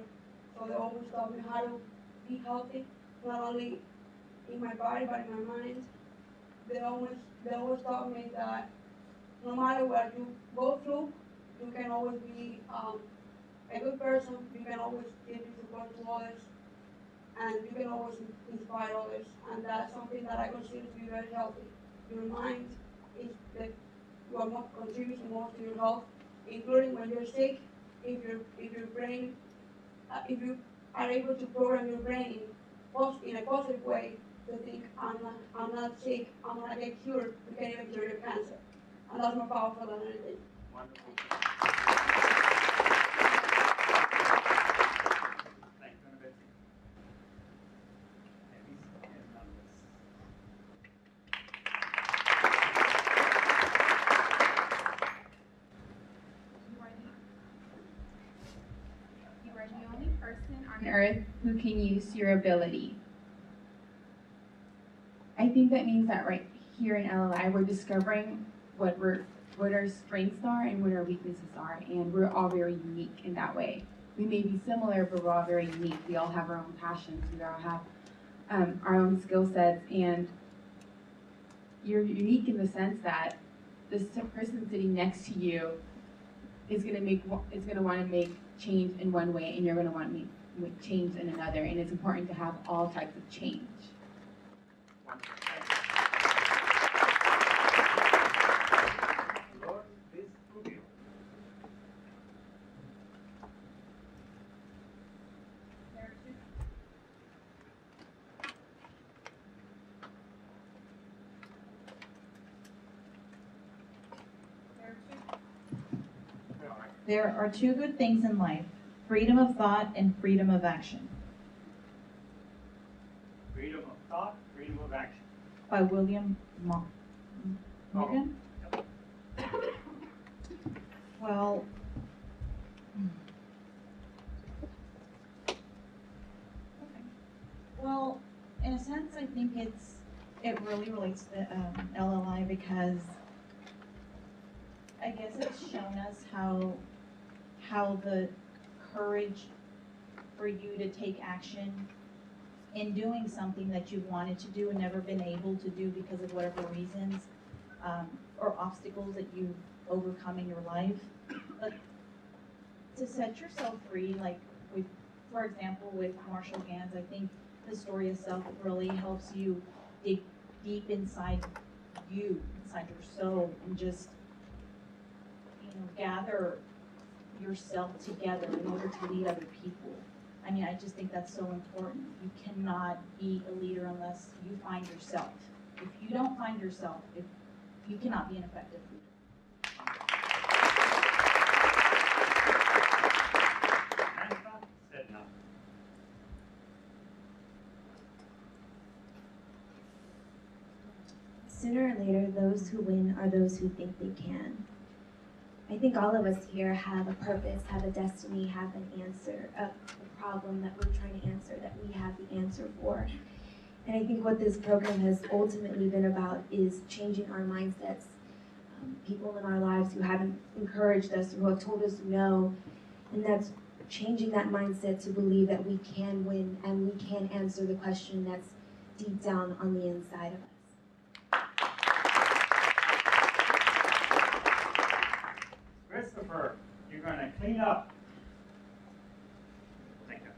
so they always taught me how to be healthy, not only in my body but in my mind. They always taught me that no matter what you go through, you can always be a good person. You can always give your support to others, and you can always inspire others. And that's something that I consider to be very healthy. Your mind is that you are contributing most to your health, including when you're sick. If your brain, if you are able to program your brain in a positive way to think, I'm not sick, I'm gonna get cured, you can even cure your cancer. And that's more powerful than anything. Wonderful. Thank you, Betsy. You are the only person on earth who can use your ability. I think that means that right here in LLI, we're discovering what we're what our strengths are and what our weaknesses are, and we're all very unique in that way. We may be similar, but we're all very unique. We all have our own passions. We all have our own skill sets, and you're unique in the sense that the person sitting next to you is going to want to make change in one way, and you're going to want to make change in another. And it's important to have all types of change. There are two good things in life, freedom of thought and freedom of action. Freedom of thought, freedom of action. By William Morgan. Well, well, in a sense, I think it really relates to LLI because I guess it's shown us how the courage for you to take action in doing something that you wanted to do and never been able to do because of whatever reasons or obstacles that you've overcome in your life. But to set yourself free, like with, for example, with Marshall Gans, I think the story itself really helps you dig deep inside you, inside your soul, and just gather yourself together in order to lead other people. I mean, I just think that's so important. You cannot be a leader unless you find yourself. If you don't find yourself, you cannot be an effective leader. Sooner or later, those who win are those who think they can. I think all of us here have a purpose, have a destiny, have an answer, a problem that we're trying to answer, that we have the answer for. And I think what this program has ultimately been about is changing our mindsets. People in our lives who haven't encouraged us, who have told us no, and that's changing that mindset to believe that we can win and we can answer the question that's deep down on the inside of us. Christopher, you're going to clean up. Thank you.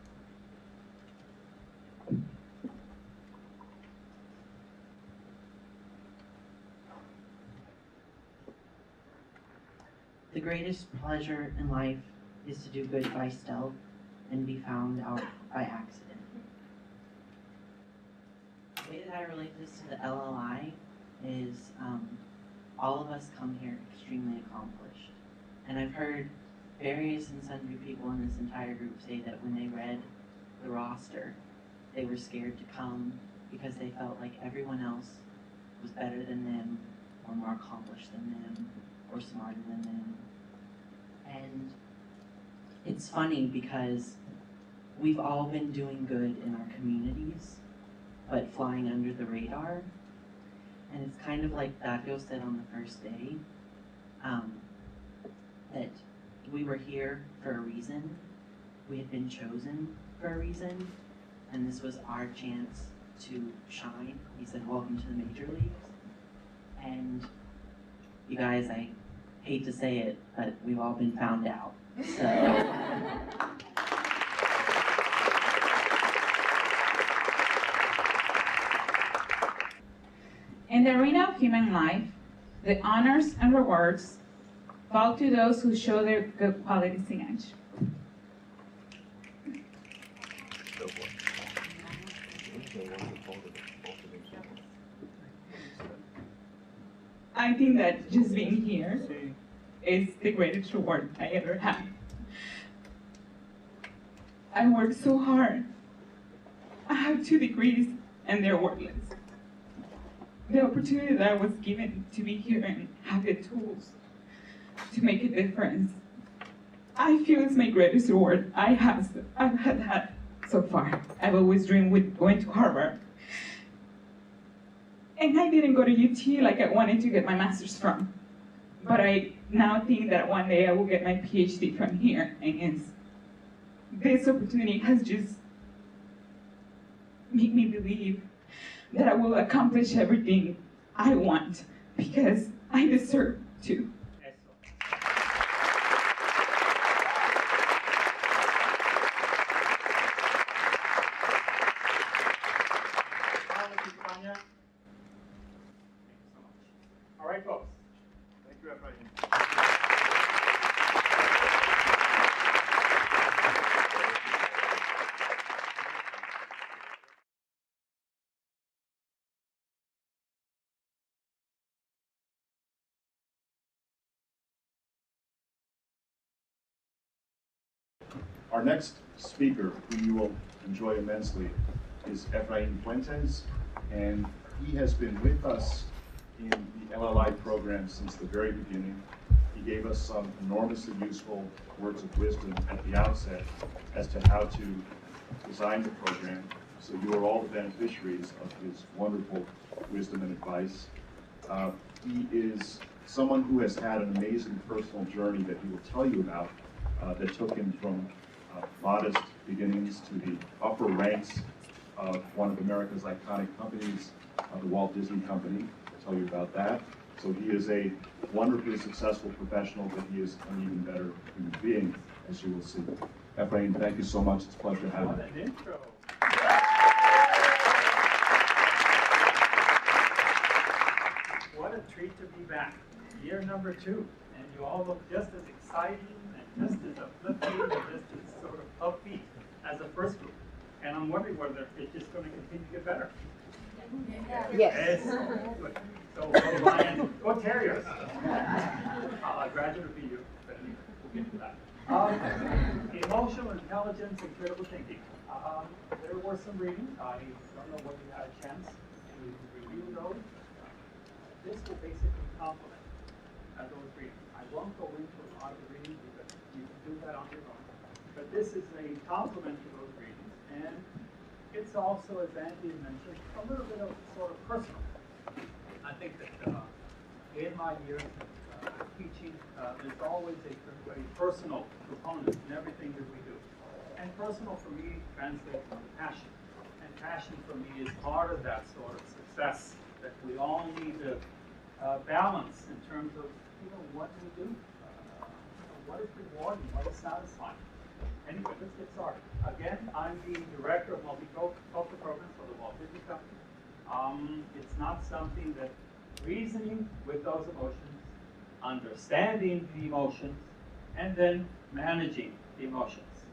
The greatest pleasure in life is to do good by stealth and be found out by accident. The way that I relate this to the LLI is all of us come here extremely accomplished. And I've heard various and sundry people in this entire group say that when they read the roster, they were scared to come because they felt like everyone else was better than them, or more accomplished than them, or smarter than them. And it's funny because we've all been doing good in our communities, but flying under the radar. And it's kind of like Dario said on the first day, that we were here for a reason, we had been chosen for a reason, and this was our chance to shine. He said, welcome to the major leagues. And you guys, I hate to say it, but we've all been found out. So. In the arena of human life, the honors and rewards fall to those who show their good qualities in action. I think that just being here is the greatest reward I ever had. I worked so hard. I have 2 degrees and they're worthless. The opportunity that I was given to be here and have the tools to make a difference, I feel it's my greatest reward I've had so far. I've always dreamed with going to Harvard. And I didn't go to UT like I wanted to get my master's from. but I now think that one day I will get my PhD from here, and this opportunity has just made me believe that I will accomplish everything I want because I deserve to. All right, folks. Thank you, Efrain. Our next speaker, who you will enjoy immensely, is Efrain Fuentes, and he has been with us in the LLI program since the very beginning. He gave us some enormously useful words of wisdom at the outset as to how to design the program, so you are all the beneficiaries of his wonderful wisdom and advice. He is someone who has had an amazing personal journey that he will tell you about that took him from modest beginnings to the upper ranks of one of America's iconic companies, the Walt Disney Company. I'll tell you about that. So he is a wonderfully successful professional, but he is an even better human being, as you will see. Efrain, thank you so much. It's a pleasure to have you. What an intro. What a treat to be back. Year number 2, and you all look just as exciting and just as uplifting and just as sort of upbeat as the first group. And I'm wondering whether it's just going to continue to get better. Yes. Good. So, go Lion, go Terriers. Graduate will be you, but anyway, we'll get to that. Emotional intelligence and critical thinking. There were some readings. I don't know whether you had a chance to review those. This will basically complement those readings. I won't go into a lot of the readings because you can do that on your own. But this is a complement to those readings, and it's also, as Andy mentioned, a little bit of sort of personal. I think that in my years of teaching, there's always a personal component in everything that we do. And personal for me translates to passion. And passion for me is part of that sort of success that we all need to balance in terms of, what we do, what is rewarding, what is satisfying. Anyway, let's get started. Again, I'm the director of Multicultural Program for the Walt Disney Company. It's not something that reasoning with those emotions, understanding the emotions, and then managing the emotions.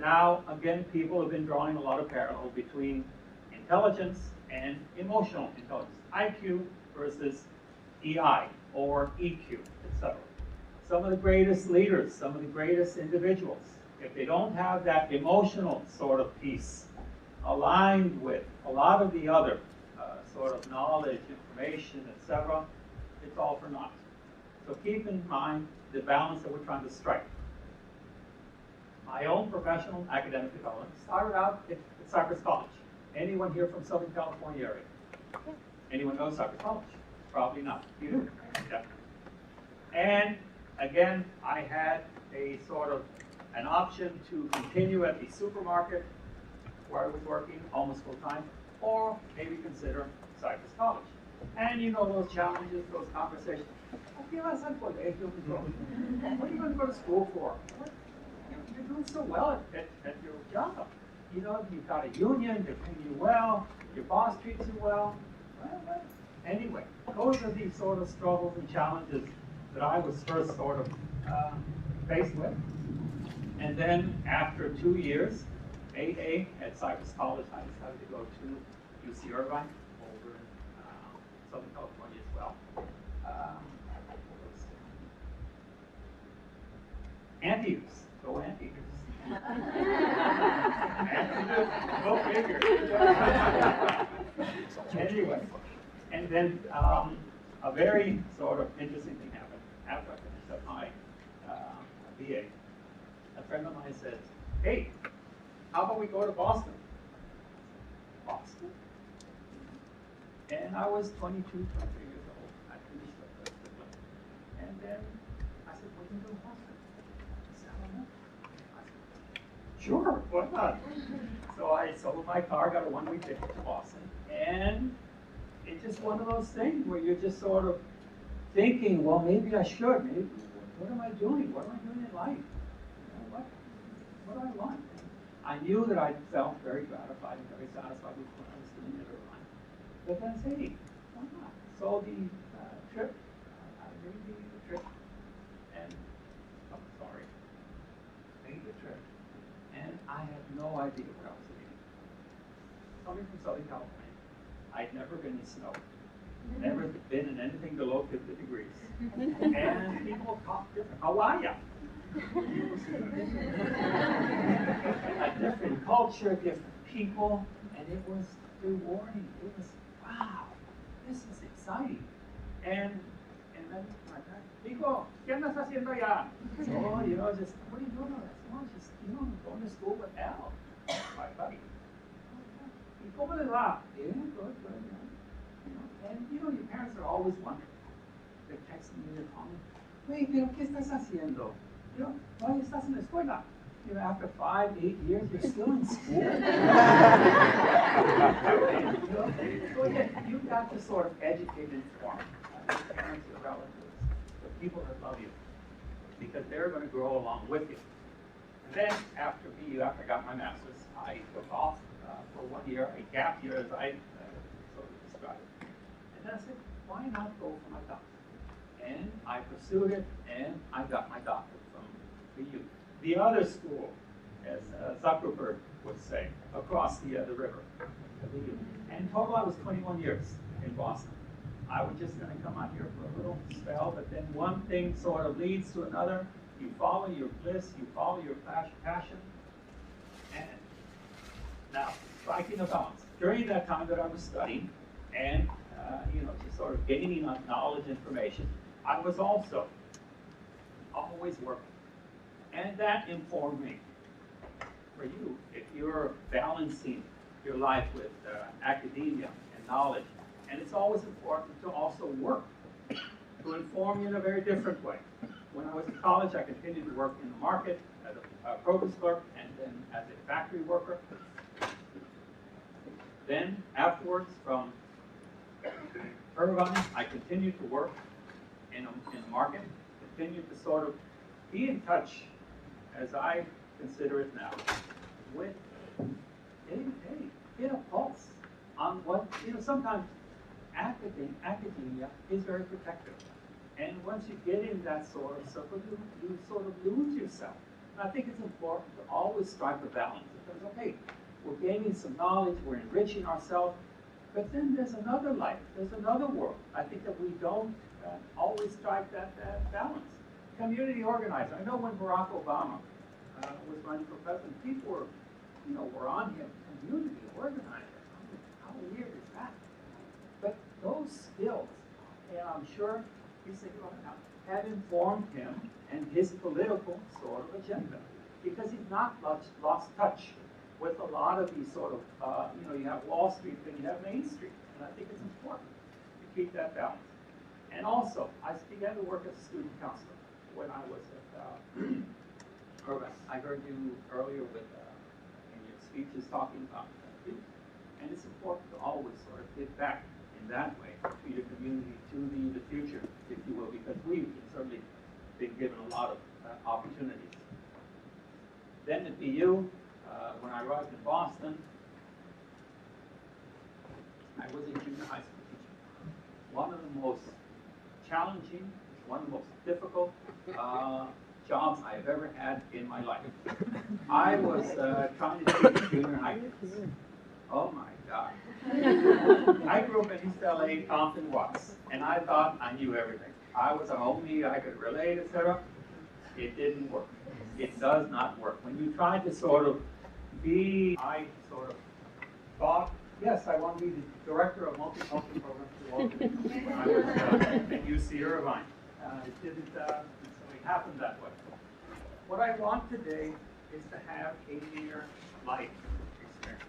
Now, again, people have been drawing a lot of parallel between intelligence and emotional intelligence. IQ versus EI or EQ, etc. Some of the greatest leaders, some of the greatest individuals, if they don't have that emotional sort of piece aligned with a lot of the other sort of knowledge, information, etc., it's all for naught. So keep in mind the balance that we're trying to strike. My own professional academic development started out at Cypress College. Anyone here from Southern California area? Anyone know Cypress College? Probably not. You do? Yeah. And again, I had a sort of an option to continue at the supermarket where I was working almost full time, or maybe consider Cypress College. And you know those challenges, those conversations. What are you going to go to school for? You're doing so well at your job. You've got a union, they're paying you well, your boss treats you well. Well, anyway, those are the sort of struggles and challenges that I was first sort of faced with. And then after 2 years, AA at Cypress College, I decided to go to UC Irvine over in Southern California as well. Anti-use. Go anti-use. Go figure. Anyway, and then a very sort of interesting thing happened after I finished up my BA. A friend of mine said, "Hey, how about we go to Boston?" Boston? And I was 22, 23 years old. I finished up and then why not? So I sold my car, got a one-week ticket to Boston, and it's just one of those things where you're just sort of thinking, well, maybe I should. Maybe, what am I doing? What am I doing in life? You know, what do I want? I knew that I felt very gratified and very satisfied with what I was doing at Irvine. But then I said, hey, why not? So the trip, I made the trip, and, oh, sorry, made the trip, and I had no idea what I was doing. Coming from Southern California, I'd never been in snow, never been in anything below 50 degrees. And people talk different. How are ya? A different culture, different people, and it was rewarding. It was, wow, this is exciting. And then my dad, Nico, ¿qué andas haciendo allá? So, you know, just, what are you doing? Oh, just, you know, going to school with Al, my buddy. ¿Y cómo les va? Yeah, good, yeah. You know, and you know, your parents are always wondering. They're texting me, they're calling. Wait, pero ¿qué estás haciendo? You know, why estás en la escuela? You know, after 5, 8 years, you're still in school. So again, you've got to sort of educate and inform your parents, your relatives, the people that love you, because they're going to grow along with you. And then after BU, after I got my master's, I took off for 1 year, a gap year, as I sort of described it. And then I said, why not go for my doctorate? And I pursued it, and I got my doctorate from BU. The other school, as Zuckerberg would say, across the river. And in total, I was 21 years in Boston. I was just going to come out here for a little spell, but then one thing sort of leads to another. You follow your bliss, you follow your passion. And now, striking a balance. During that time that I was studying and, you know, just sort of gaining on knowledge, information, I was also always working. And that informed me. For you, if you're balancing your life with academia and knowledge, and it's always important to also work, to inform you in a very different way. When I was in college, I continued to work in the market as a produce clerk and then as a factory worker. Then afterwards, from Irvine, I continued to work in the market, continued to sort of be in touch, as I consider it now, with day-to-day, get a pulse on what, you know, sometimes academia is very protective. And once you get in that sort of circle, you sort of lose yourself. And I think it's important to always strike a balance. Because, okay, we're gaining some knowledge, we're enriching ourselves, but then there's another life, there's another world. I think that we don't always strike that balance. Community organizer. I know when Barack Obama was running for president, people were, you know, were on him. Community organizer. How weird is that? But those skills, and I'm sure he's thinking about it now, have informed him and his political sort of agenda, because he's not lost touch with a lot of these sort of, you know, you have Wall Street and you have Main Street, and I think it's important to keep that balance. And also, I began to work as a student counselor when I was at Irvine. I heard you earlier with in your speeches talking about youth, and it's important to always sort of give back in that way to your community, to the future, if you will, because we've certainly been given a lot of opportunities. Then at BU, when I arrived in Boston, I was a junior high school teacher. One of the most challenging, one of the most difficult jobs I have ever had in my life. I was trying to teach junior high kids. Oh my God. I grew up in East LA, Compton, Watts, and I thought I knew everything. I was a homie, I could relate, etc. It didn't work. It does not work. When you try to sort of be, I sort of thought, yes, I want to be the director of Multicultural Program for Walt Disney when I was at UC Irvine. It didn't necessarily happen that way. What I want today is to have a near-life experience.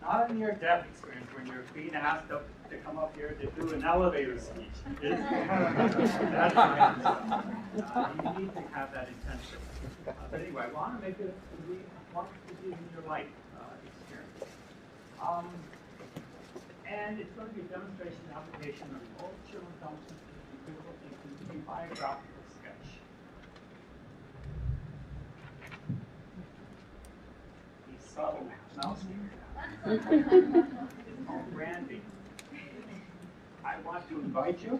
Not a near-death experience when you're being asked to come up here to do an elevator speech. That's my You need to have that intention. But anyway, I want to make it, we want to be in your life experience. And it's going to be a demonstration and application of multicultural intelligence and critical thinking, a biographical sketch. He's subtle, mousy. It's called branding. I want to invite you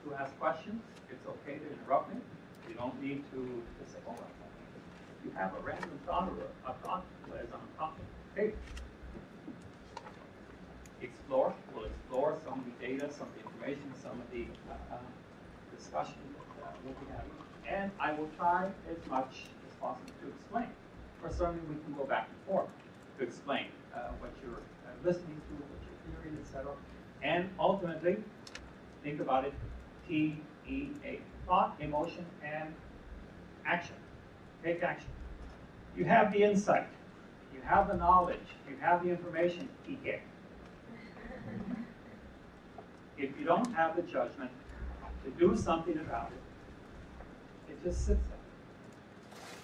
to ask questions. It's okay to interrupt me. You don't need to say, oh, you have a random thought or a thought that is on top of the table. Explore. We'll explore some of the data, some of the information, some of the discussion that we'll be having. And I will try as much as possible to explain. Or certainly we can go back and forth to explain what you're listening to, what you're hearing, etc. And ultimately, think about it, TEA, thought, emotion, and action. Take action. You have the insight, you have the knowledge, you have the information, TK. If you don't have the judgment to do something about it, it just sits there.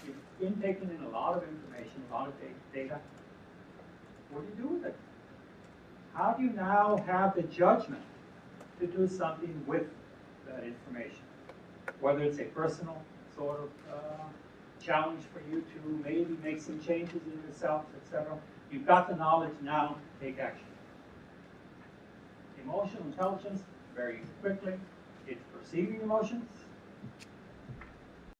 You've been taking in a lot of information, a lot of data. What do you do with it? How do you now have the judgment to do something with that information? Whether it's a personal sort of challenge for you to maybe make some changes in yourself, etc. You've got the knowledge now, take action. Emotional intelligence, very quickly, it's perceiving emotions,